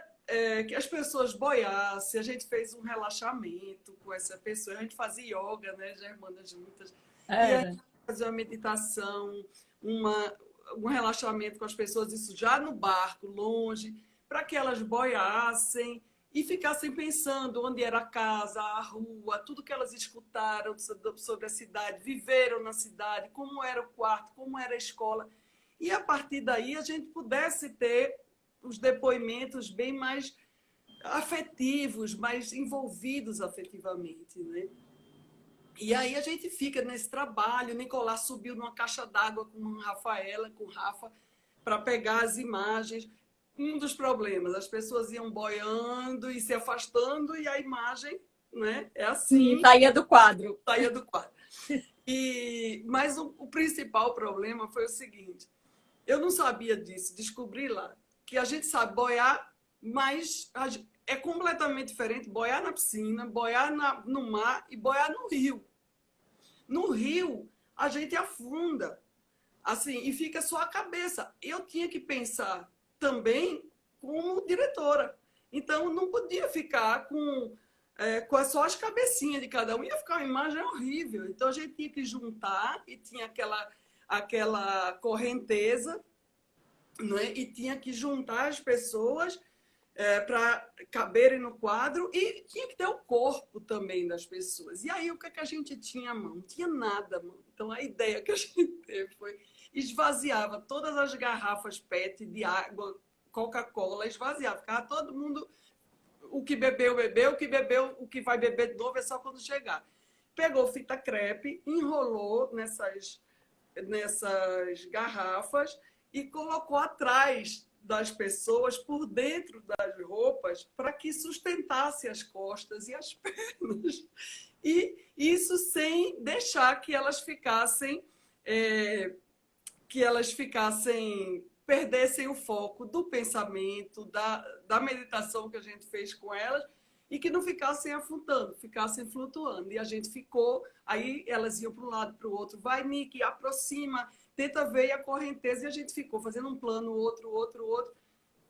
que as pessoas boiassem, a gente fez um relaxamento com essa pessoa, a gente fazia yoga, né, Germana, juntas. E aí a gente fazia uma meditação, um relaxamento com as pessoas, isso já no barco, longe, para que elas boiassem e ficassem pensando onde era a casa, a rua, tudo que elas escutaram sobre a cidade, viveram na cidade, como era o quarto, como era a escola. E a partir daí a gente pudesse ter os depoimentos bem mais afetivos, mais envolvidos afetivamente, né? E aí a gente fica nesse trabalho. Nicolás subiu numa caixa d'água com com Rafa, para pegar as imagens. Um dos problemas, as pessoas iam boiando e se afastando, e a imagem, né, é assim. Sim, saía do quadro. Saía do quadro. Mas o principal problema foi o seguinte: eu não sabia disso, descobri lá, que a gente sabe boiar, mas é completamente diferente boiar na piscina, boiar no mar e boiar no rio. No rio, a gente afunda, assim, e fica só a cabeça. Eu tinha que pensar também como diretora. Então, não podia ficar com só as cabecinhas de cada um. Ia ficar uma imagem horrível. Então, a gente tinha que juntar e tinha aquela correnteza, né? E tinha que juntar as pessoas para caberem no quadro, e tinha que ter o corpo também das pessoas. E aí, o que a gente tinha à mão? Não tinha nada à mão. Então, a ideia que a gente teve foi esvaziava todas as garrafas PET de água, Coca-Cola, esvaziava. Ficava todo mundo, o que bebeu, bebeu, o que bebeu, o que vai beber de novo é só quando chegar. Pegou fita crepe, enrolou nessas garrafas e colocou atrás das pessoas, por dentro das roupas, para que sustentasse as costas e as pernas. E isso sem deixar que elas perdessem o foco do pensamento, da meditação que a gente fez com elas, e que não ficassem afundando, ficassem flutuando. E a gente ficou, aí elas iam para um lado, para o outro, vai, Nick, aproxima, tenta ver a correnteza, e a gente ficou fazendo um plano, outro.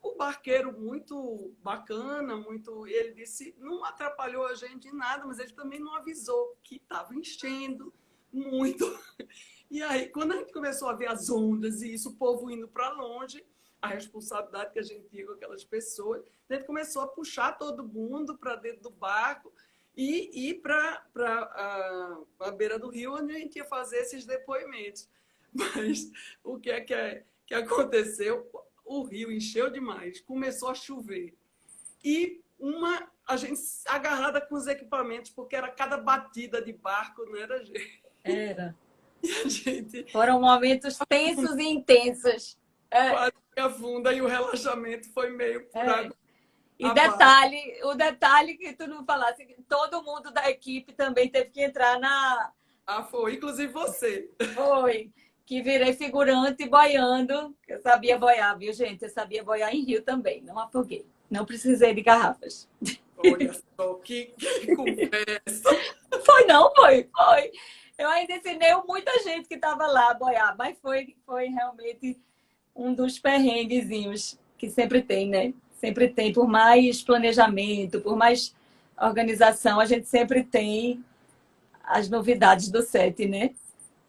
O barqueiro muito bacana, ele disse, não atrapalhou a gente em nada, mas ele também não avisou que estava enchendo muito. E aí, quando a gente começou a ver as ondas e isso, o povo indo para longe, a responsabilidade que a gente tinha com aquelas pessoas, a gente começou a puxar todo mundo para dentro do barco e ir para a beira do rio, onde a gente ia fazer esses depoimentos. Mas o que aconteceu? O rio encheu demais, começou a chover. E a gente agarrada com os equipamentos, porque era cada batida de barco, não era gente? Era. E a gente... Foram momentos tensos e intensos. Quase afunda e o relaxamento foi meio por água. E o detalhe que tu não falasse, todo mundo da equipe também teve que entrar na... Foi. Inclusive você. Foi. Que virei figurante boiando. Eu sabia boiar, viu, gente? Eu sabia boiar em rio também. Não afoguei. Não precisei de garrafas. Olha só, que conversa. Foi. Eu ainda ensinei muita gente que estava lá a boiar, mas foi realmente um dos perrenguezinhos que sempre tem, né? Sempre tem, por mais planejamento, por mais organização, a gente sempre tem as novidades do set, né?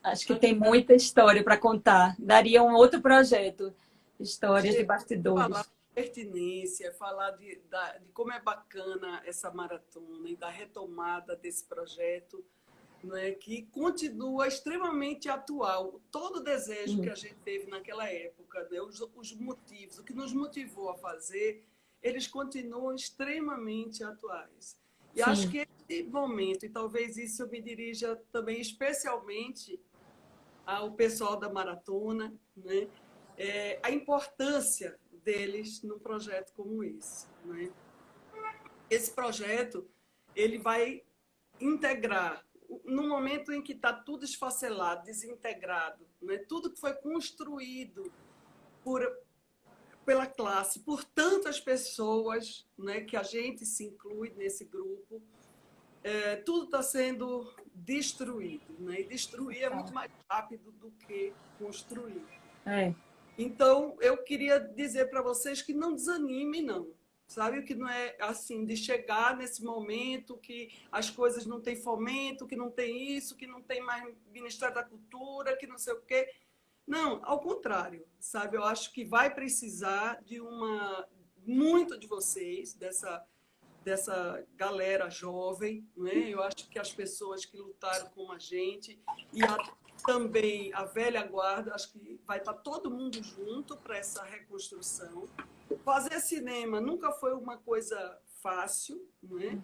Acho que tem muita história para contar. Daria um outro projeto, histórias de bastidores. Falar de pertinência, falar de como é bacana essa maratona e da retomada desse projeto, né, que continua extremamente atual. Todo o desejo que a gente teve naquela época, né, os motivos, o que nos motivou a fazer, eles continuam extremamente atuais. E acho que esse momento, e talvez isso eu me dirija também especialmente ao pessoal da maratona, né, a importância deles num projeto como esse, né? Esse projeto ele vai integrar no momento em que está tudo esfacelado, desintegrado, né? Tudo que foi construído pela classe, por tantas pessoas, né, que a gente se inclui nesse grupo, tudo está sendo destruído, né? E destruir é muito mais rápido do que construir. Então, eu queria dizer para vocês que não desanimem, não. Sabe, que não é assim, de chegar nesse momento que as coisas não têm fomento, que não tem isso, que não tem mais Ministério da Cultura, que não sei o quê. Não, ao contrário, sabe? Eu acho que vai precisar de muito de vocês, dessa galera jovem, né? Eu acho que as pessoas que lutaram com a gente e também a velha guarda, acho que vai estar todo mundo junto para essa reconstrução. Fazer cinema nunca foi uma coisa fácil, né?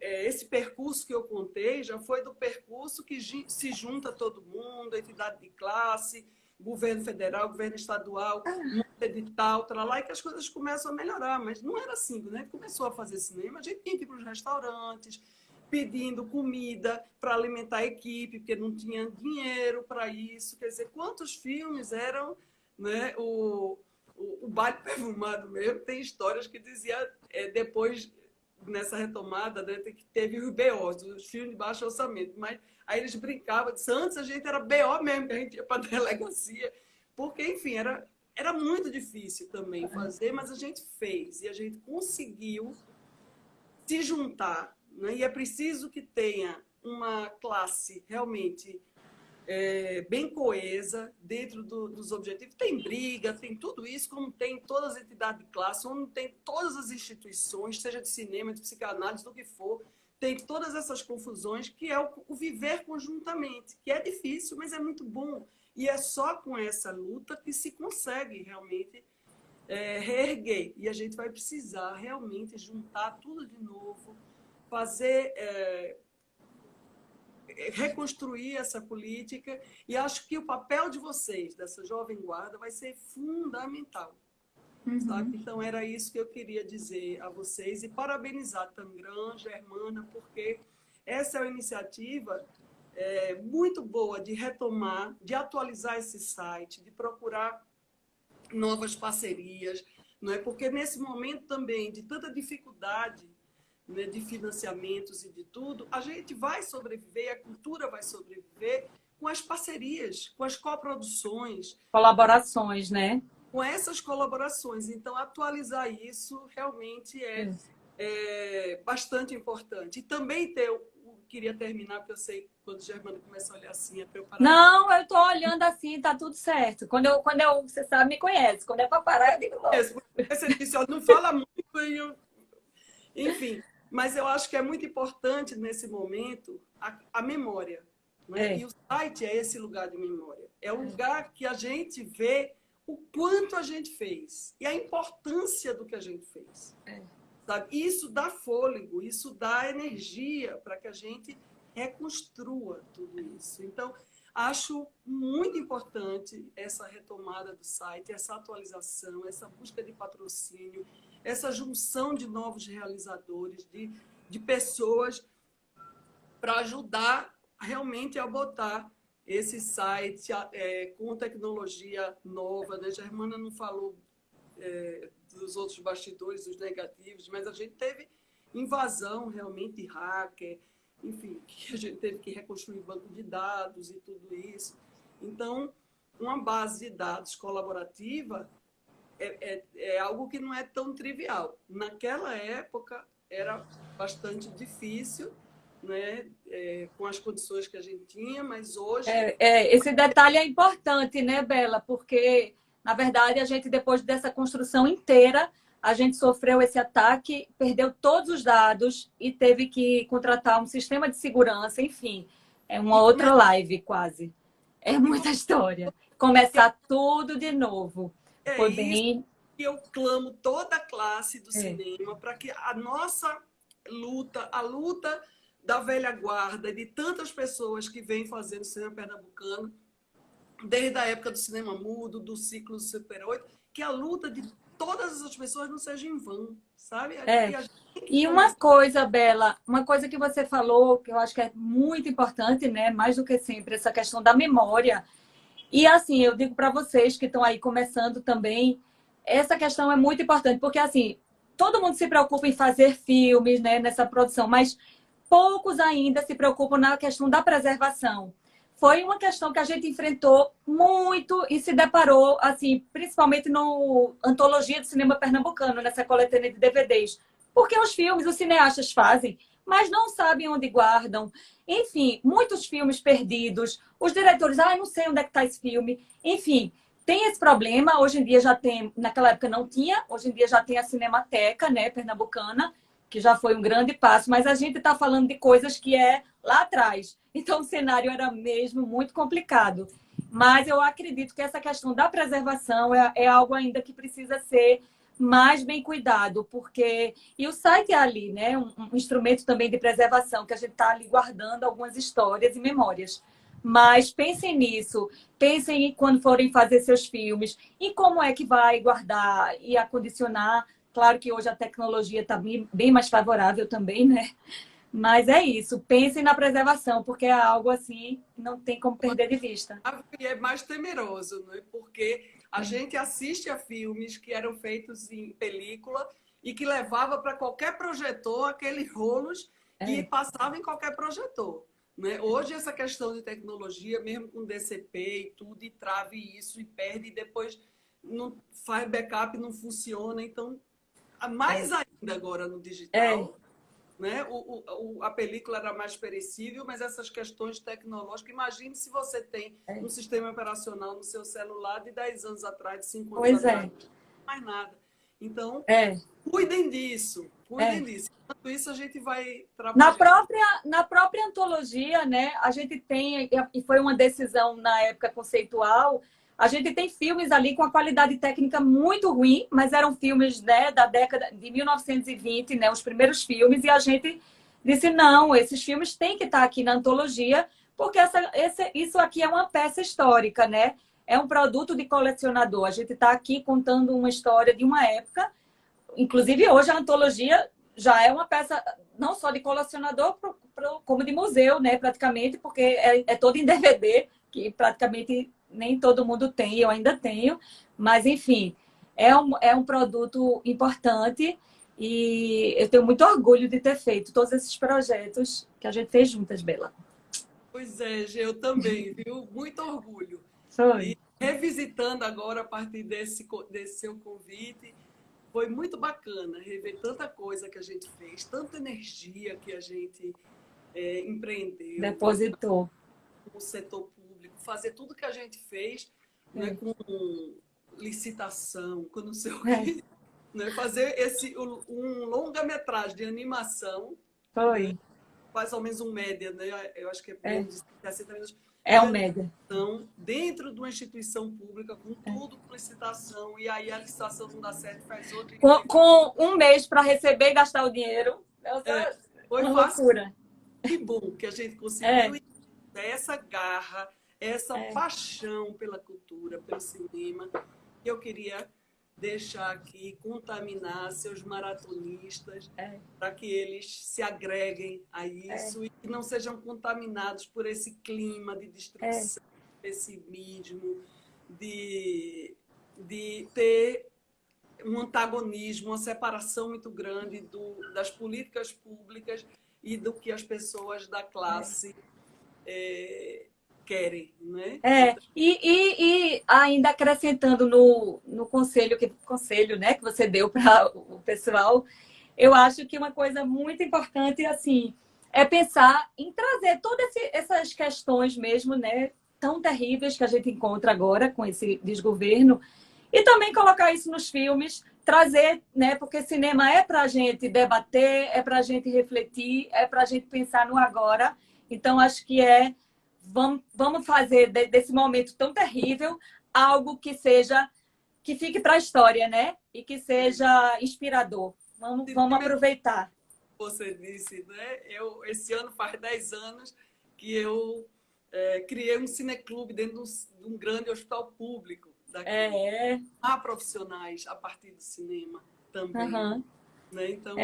Esse percurso que eu contei já foi do percurso que se junta todo mundo, entidade de classe, governo federal, governo estadual, edital, tralá, e que as coisas começam a melhorar. Mas não era assim, né? Começou a fazer cinema, a gente tinha que ir para os restaurantes, pedindo comida para alimentar a equipe, porque não tinha dinheiro para isso. Quer dizer, quantos filmes eram, né? O Baile Perfumado mesmo, tem histórias que dizia, depois, nessa retomada, né, que teve os BOs, os filmes de baixo orçamento, mas aí eles brincavam, antes a gente era BO mesmo, que a gente ia para a delegacia, porque, enfim, era muito difícil também fazer, mas a gente fez, e a gente conseguiu se juntar, né, e é preciso que tenha uma classe realmente bem coesa dentro dos objetivos. Tem briga, tem tudo isso, como tem todas as entidades de classe, como tem todas as instituições, seja de cinema, de psicanálise, do que for, tem todas essas confusões, que é o viver conjuntamente, que é difícil, mas é muito bom. E é só com essa luta que se consegue realmente reerguer. E a gente vai precisar realmente juntar tudo de novo, fazer, reconstruir essa política. E acho que o papel de vocês, dessa jovem guarda, vai ser fundamental. Sabe? Então, era isso que eu queria dizer a vocês e parabenizar Tangram, Germana, porque essa é uma iniciativa muito boa de retomar, de atualizar esse site, de procurar novas parcerias, não é? Porque nesse momento também de tanta dificuldade, né, de financiamentos e de tudo, a gente vai sobreviver, a cultura vai sobreviver com as parcerias, com as coproduções, Colaborações, né? com essas colaborações. Então, atualizar isso realmente é bastante importante. E também queria terminar, porque eu sei quando o Germano começa a olhar assim, é para eu parar. Não, eu tô olhando assim, tá tudo certo. Você sabe, me conhece. Quando é para parar, eu digo logo. Você disse, ó, não fala muito, enfim. Mas eu acho que é muito importante, nesse momento, a memória. Né? E o site é esse lugar de memória. É o lugar que a gente vê o quanto a gente fez e a importância do que a gente fez. Sabe? Isso dá fôlego, isso dá energia para que a gente reconstrua tudo isso. Então, acho muito importante essa retomada do site, essa atualização, essa busca de patrocínio, essa junção de novos realizadores, de pessoas para ajudar realmente a botar esse site com tecnologia nova. Né? Germana não falou dos outros bastidores, dos negativos, mas a gente teve invasão realmente de hacker, enfim, que a gente teve que reconstruir banco de dados e tudo isso. Então, uma base de dados colaborativa é algo que não é tão trivial. Naquela época era bastante difícil, né? Com as condições que a gente tinha, mas hoje... Esse detalhe é importante, né, Bela? Porque, na verdade, a gente, depois dessa construção inteira, a gente sofreu esse ataque, perdeu todos os dados e teve que contratar um sistema de segurança, enfim. É uma outra live, quase. É muita história. Começar tudo de novo. Foi bem... Isso que eu clamo toda a classe do cinema para que a nossa luta, a luta da velha guarda, de tantas pessoas que vêm fazendo cinema pernambucano, desde a época do cinema mudo, do ciclo do Super 8, que a luta de todas essas pessoas não seja em vão, sabe? E uma coisa, Bela, uma coisa que você falou, que eu acho que é muito importante, né? Mais do que sempre, essa questão da memória. E assim, eu digo para vocês que estão aí começando também, essa questão é muito importante, porque assim, todo mundo se preocupa em fazer filmes, né, nessa produção, mas poucos ainda se preocupam na questão da preservação. Foi uma questão que a gente enfrentou muito e se deparou, assim, principalmente no Antologia do Cinema Pernambucano, nessa coletânea de DVDs. Porque os filmes, os cineastas fazem, mas não sabem onde guardam. Enfim, muitos filmes perdidos. Os diretores, não sei onde é que está esse filme. Enfim, tem esse problema. Hoje em dia já tem, naquela época não tinha, hoje em dia já tem a Cinemateca, né, pernambucana, que já foi um grande passo, mas a gente está falando de coisas que é lá atrás. Então, o cenário era mesmo muito complicado. Mas eu acredito que essa questão da preservação é algo ainda que precisa ser mais bem cuidado, porque... E o site é ali, né? Um instrumento também de preservação, que a gente está ali guardando algumas histórias e memórias. Mas pensem nisso, pensem em quando forem fazer seus filmes, em como é que vai guardar e acondicionar. Claro que hoje a tecnologia está bem mais favorável também, né? Mas é isso, pensem na preservação, porque é algo assim que não tem como perder de vista. E é mais temeroso, né? Porque a gente assiste a filmes que eram feitos em película e que levava para qualquer projetor aqueles rolos e passava em qualquer projetor. Né? Hoje, essa questão de tecnologia, mesmo com DCP e tudo, e trave isso e perde, e depois não faz backup, não funciona. Então, mais ainda agora no digital, né? A película era mais perecível, mas essas questões tecnológicas, imagine se você tem um sistema operacional no seu celular de 10 anos atrás, de 5 anos atrás, não mais nada. Então, cuidem disso, cuidem disso. Enquanto isso, a gente vai trabalhar. Na própria antologia, né, a gente tem, e foi uma decisão na época conceitual, A gente tem filmes ali com a qualidade técnica muito ruim, mas eram filmes, né, da década de 1920, né, os primeiros filmes, e a gente disse, não, esses filmes têm que estar aqui na antologia, porque isso aqui é uma peça histórica, né? É um produto de colecionador. A gente está aqui contando uma história de uma época. Inclusive, hoje a antologia já é uma peça não só de colecionador, como de museu, né? Praticamente, porque é todo em DVD, que praticamente nem todo mundo tem, eu ainda tenho. Mas, enfim, é um produto importante e eu tenho muito orgulho de ter feito todos esses projetos que a gente fez juntas, Bela. Pois é, Gê, eu também, viu? Muito orgulho. Foi. E revisitando agora a partir desse seu convite, foi muito bacana rever tanta coisa que a gente fez, tanta energia que a gente empreendeu, Depositou. com o setor público, fazer tudo que a gente fez, né, com licitação, com não sei o quê, né, fazer um longa-metragem de animação, Foi. né, mais ou menos um média, né, eu acho que é menos de 60 minutos, É o média. dentro de uma instituição pública, com tudo com licitação, e aí a licitação não dá certo, faz outra. Com um mês para receber e gastar o dinheiro. Foi uma fácil. loucura. Que bom que a gente conseguiu essa garra, essa paixão pela cultura, pelo cinema. Eu queria deixar aqui, contaminar seus maratonistas, para que eles se agreguem a isso e que não sejam contaminados por esse clima de destruição, pessimismo, de ter um antagonismo, uma separação muito grande das políticas públicas e do que as pessoas da classe querem, né? E ainda acrescentando no conselho, né, que você deu para o pessoal, eu acho que uma coisa muito importante assim é pensar em trazer todas essas questões mesmo, né, tão terríveis que a gente encontra agora com esse desgoverno, e também colocar isso nos filmes, trazer, né, porque cinema é para a gente debater, é para a gente refletir, é para a gente pensar no agora. Então acho que vamos fazer desse momento tão terrível algo que fique para a história, né? E que seja inspirador. Vamos aproveitar. Você disse, né? Esse ano faz 10 anos que eu criei um cineclube dentro de um grande hospital público daqui. Há profissionais a partir do cinema também. Né? Então,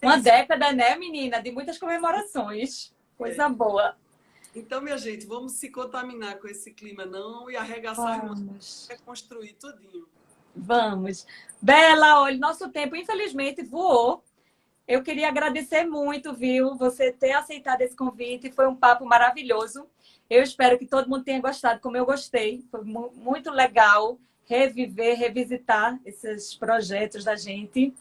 uma década, né, menina? De muitas comemorações. Coisa boa. Então, minha gente, vamos se contaminar com esse clima, não? E arregaçar e reconstruir tudinho. Vamos. Bela, olha, nosso tempo, infelizmente, voou. Eu queria agradecer muito, viu? Você ter aceitado esse convite. Foi um papo maravilhoso. Eu espero que todo mundo tenha gostado, como eu gostei. Foi muito legal revisitar esses projetos da gente.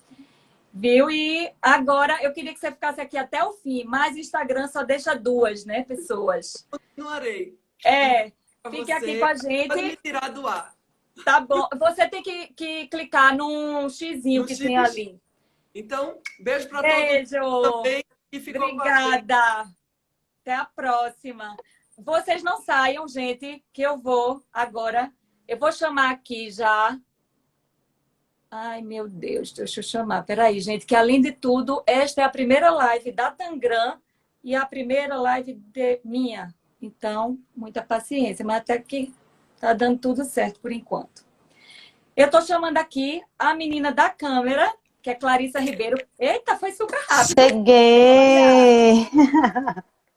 Viu? E agora eu queria que você ficasse aqui até o fim, mas o Instagram só deixa 2, né, pessoas? Continuarei. Fique aqui com a gente. Pode me tirar do ar. Tá bom. Você tem que clicar num xizinho que tem ali. Então, beijo para todos também. E obrigada. Até a próxima. Vocês não saiam, gente, que eu vou agora. Eu vou chamar aqui já. Ai, meu Deus, deixa eu chamar. Peraí, gente, que além de tudo, esta é a primeira live da Tangram e a primeira live minha. Então, muita paciência, mas até que tá dando tudo certo por enquanto. Eu tô chamando aqui a menina da câmera, que é Clarissa Ribeiro. Eita, foi super rápido. Cheguei!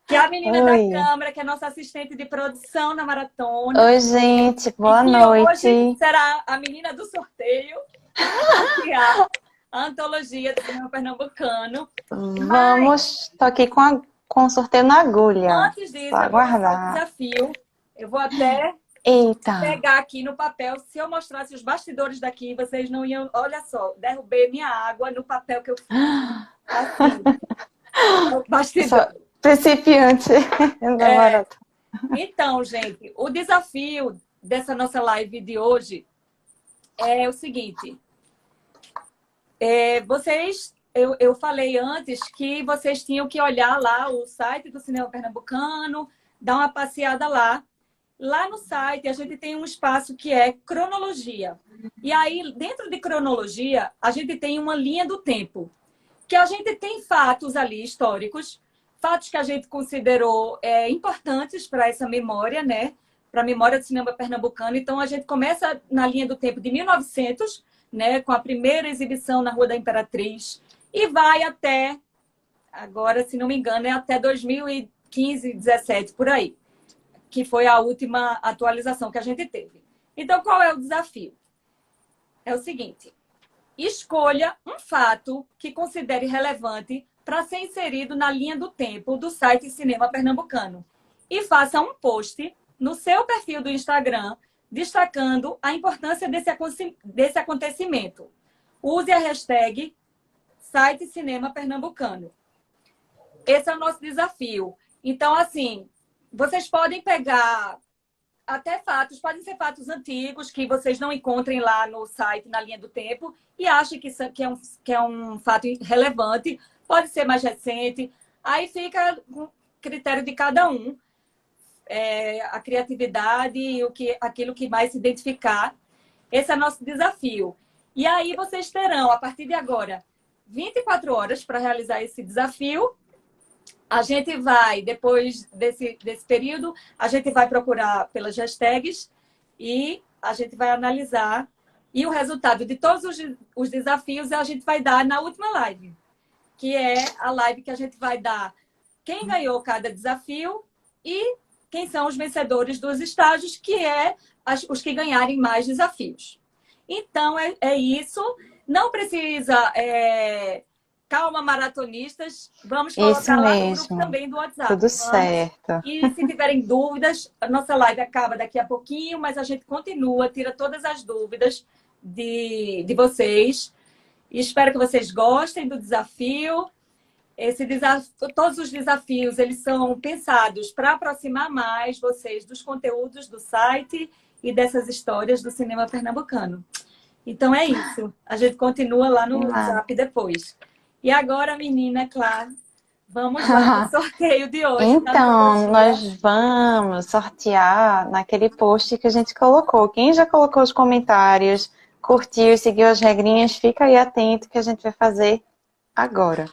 Que é a menina da câmera, que é nossa assistente de produção na maratona. Oi, gente, boa noite. Hoje será a menina do sorteio. A antologia do cinema pernambucano. Vamos, tô aqui com o sorteio na agulha. Antes disso, eu vou lançar um desafio. Eu vou até pegar aqui no papel. Se eu mostrasse os bastidores daqui, vocês não iam... Olha só, derrubei minha água no papel que eu fiz. Assim. Bastidor. Principiante da maratona. Então, gente, o desafio dessa nossa live de hoje é o seguinte. Eu falei antes que vocês tinham que olhar lá o site do Cinema Pernambucano, dar uma passeada lá Lá no site, a gente tem um espaço que é cronologia. E aí, dentro de cronologia, a gente tem uma linha do tempo, que a gente tem fatos ali históricos, fatos que a gente considerou importantes para essa memória, né? Para a memória do cinema pernambucano. Então, a gente começa na linha do tempo de 1900, né? Com a primeira exibição na Rua da Imperatriz, e vai até, agora, se não me engano, é até 2015, 17, por aí, que foi a última atualização que a gente teve. Então, qual é o desafio? É o seguinte: escolha um fato que considere relevante para ser inserido na linha do tempo do site Cinema Pernambucano e faça um post no seu perfil do Instagram destacando a importância desse acontecimento. Use a hashtag site Cinema Pernambucano. Esse é o nosso desafio. Então, assim, vocês podem pegar até fatos, podem ser fatos antigos que vocês não encontrem lá no site, na linha do tempo, e achem que é um fato relevante, pode ser mais recente. Aí fica com critério de cada um, a criatividade e aquilo que mais se identificar. Esse é nosso desafio. E aí vocês terão, a partir de agora, 24 horas para realizar esse desafio. A gente vai, depois desse período, a gente vai procurar pelas hashtags e a gente vai analisar. E o resultado de todos os desafios a gente vai dar na última live, que é a live que a gente vai dar quem ganhou cada desafio e quem são os vencedores dos estágios, que é os que ganharem mais desafios. Então, é isso. Não precisa... Calma, maratonistas. Vamos colocar lá no grupo também do WhatsApp. Tudo certo. E se tiverem dúvidas, a nossa live acaba daqui a pouquinho, mas a gente continua, tira todas as dúvidas de vocês. E espero que vocês gostem do desafio. Todos os desafios, eles são pensados para aproximar mais vocês dos conteúdos do site e dessas histórias do cinema pernambucano. Então é isso. A gente continua lá no WhatsApp depois. E agora, menina Clara, vamos lá para o sorteio de hoje. Então, nós vamos sortear naquele post que a gente colocou. Quem já colocou os comentários, curtiu e seguiu as regrinhas, fica aí atento que a gente vai fazer agora.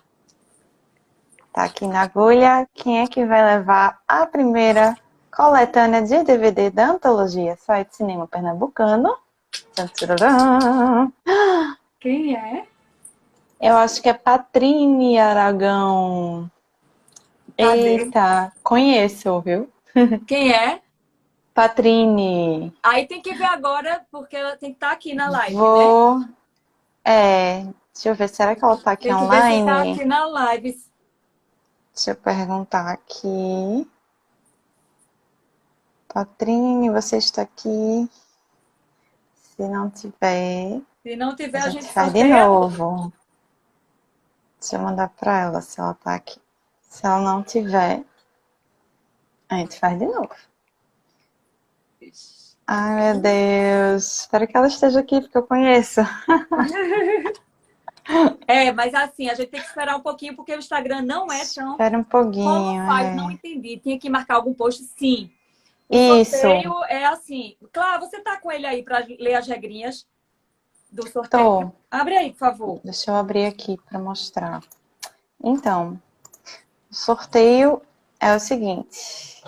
Tá aqui na agulha. Quem é que vai levar a primeira coletânea de DVD da antologia Site Cinema Pernambucano? Quem é? Eu acho que é Patrine Aragão. Cadê? Eita, conheço, viu? Quem é? Patrine. Aí tem que ver agora, porque ela tem que estar aqui na live, Vou... né? Deixa eu ver, será que ela está aqui tem que online? ver se tá aqui na live. Deixa eu perguntar aqui. Patrine, você está aqui? Se não tiver... Se não tiver, a gente faz de novo. Deixa eu mandar para ela se ela tá aqui. Se ela não tiver, a gente faz de novo. Ai, meu Deus. Espero que ela esteja aqui, porque eu conheço. Mas assim, a gente tem que esperar um pouquinho, porque o Instagram não é tão... Espera um pouquinho. Como faz? Não entendi. Tinha que marcar algum post? Sim. O Isso. sorteio é assim. Claro, você tá com ele aí para ler as regrinhas do sorteio? Tô. Abre aí, por favor. Deixa eu abrir aqui para mostrar. Então, o sorteio é o seguinte.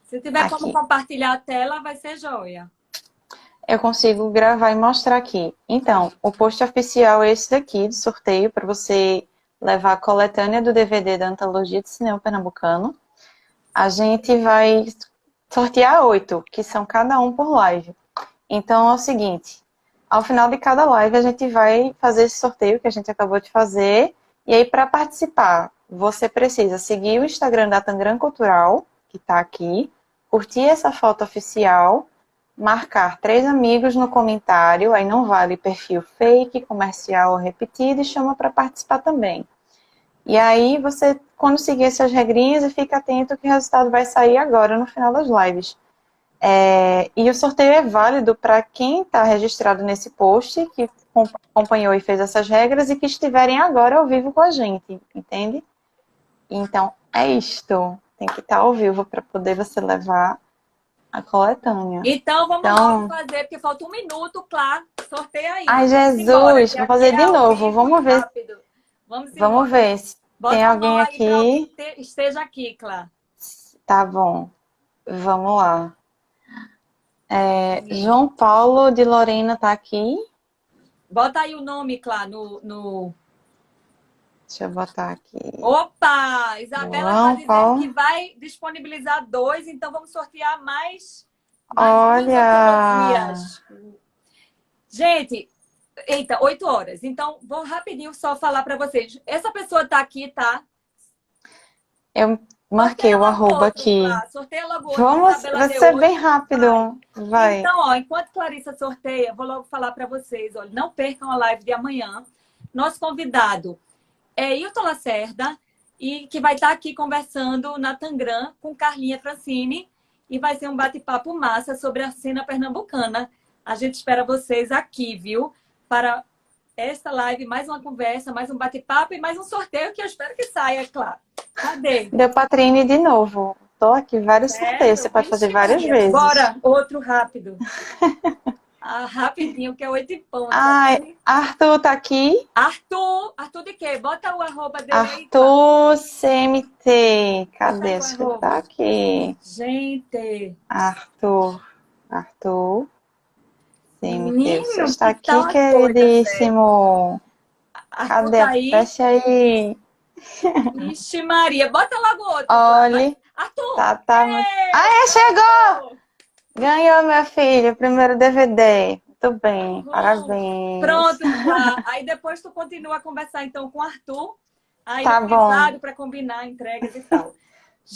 Se tiver aqui. Como compartilhar a tela, vai ser joia. Eu consigo gravar e mostrar aqui. Então, o post oficial é esse daqui, do sorteio, para você levar a coletânea do DVD da Antologia de Cinema Pernambucano. A gente vai sortear 8, que são cada um por live. Então, é o seguinte, ao final de cada live, a gente vai fazer esse sorteio que a gente acabou de fazer. E aí, para participar, você precisa seguir o Instagram da Tangram Cultural, que está aqui, curtir essa foto oficial, marcar 3 amigos no comentário, aí não vale perfil fake, comercial ou repetido, e chama para participar também. E aí você, quando seguir essas regrinhas, e fica atento que o resultado vai sair agora, no final das lives. E o sorteio é válido para quem está registrado nesse post, que acompanhou e fez essas regras, e que estiverem agora ao vivo com a gente, entende? Então, é isto. Tem que estar ao vivo para poder você levar a coletânea. Então, vamos Então, logo fazer, porque falta 1 minuto, claro. Sorteia aí. ai, Vamos embora, Jesus, que vou aqui fazer é de ao novo. vivo Vamos e ver, rápido. Vamos vamos embora. ver se Bota tem a alguém mão aí para alguém aqui. que esteja aqui, Clá. Tá bom, vamos lá. João Paulo de Lorena tá aqui. Bota aí o nome, Clá, Deixa eu botar aqui. Opa! Isabela está João dizendo Paulo. que vai disponibilizar 2, então vamos sortear mais 2 Olha! antologias. Gente, eita, 8 horas. Então, vou rapidinho só falar para vocês. Essa pessoa tá aqui, tá? Eu marquei Sorteia o logo arroba outro, aqui. tá? Sorteia logo outro. Vamos, Isabela vai deu ser 8. bem rápido. Vai. Então, ó, enquanto Clarissa sorteia, vou logo falar para vocês, olha, não percam a live de amanhã. Nosso convidado é Hilton Lacerda, e que vai estar aqui conversando na Tangram com Carlinha Francini, e vai ser um bate-papo massa sobre a cena pernambucana. A gente espera vocês aqui, viu? Para esta live, mais uma conversa, mais um bate-papo e mais um sorteio que eu espero que saia, claro. Cadê? Deu Patrine de novo. Tô aqui, vários sorteios. Você pode fazer Vixe, várias Maria. vezes. Bora, outro rápido. Rapidinho, que é 8 em ponto. Ai, Arthur tá aqui. Arthur de quê? Bota o arroba dele aí. Arthur CMT. Bota Cadê? aí o Acho que arroba. tá aqui. Gente. Arthur CMT. Menino, Você está que aqui, tá uma coisa, queridíssimo. Arthur Cadê? tá aí. Aparece aí. Vixe, Maria. Bota logo outro. Olhe. Arthur. Tá muito... Aê, chegou! Ganhou, meu filho, o primeiro DVD. Muito bem, parabéns. Pronto, tá. Aí depois tu continua a conversar então com o Arthur. Aí Tá no bom. privado para combinar entregas e tal.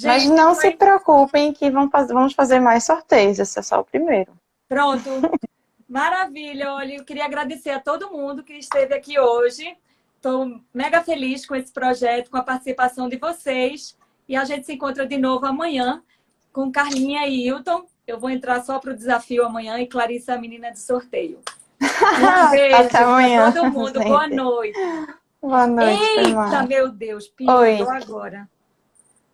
Mas Gente, não se preocupem que vamos fazer mais sorteios. Esse é só o primeiro. Pronto. Maravilha. Olha, eu queria agradecer a todo mundo que esteve aqui hoje. Estou mega feliz com esse projeto, com a participação de vocês. E a gente se encontra de novo amanhã com Carlinha e Hilton. Eu vou entrar só para o desafio amanhã e Clarissa, a menina de sorteio. Um beijo Até amanhã. para todo mundo. Gente. Boa noite. Boa noite. Eita, meu Deus. Piorou agora.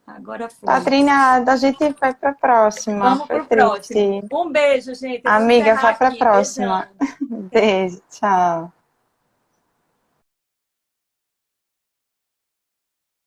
Agora foi. Patrinha, a gente vai para a próxima. Vamos para o próximo. Um beijo, gente. Amiga, vai para a aqui. próxima. Beijão. Beijo, tchau.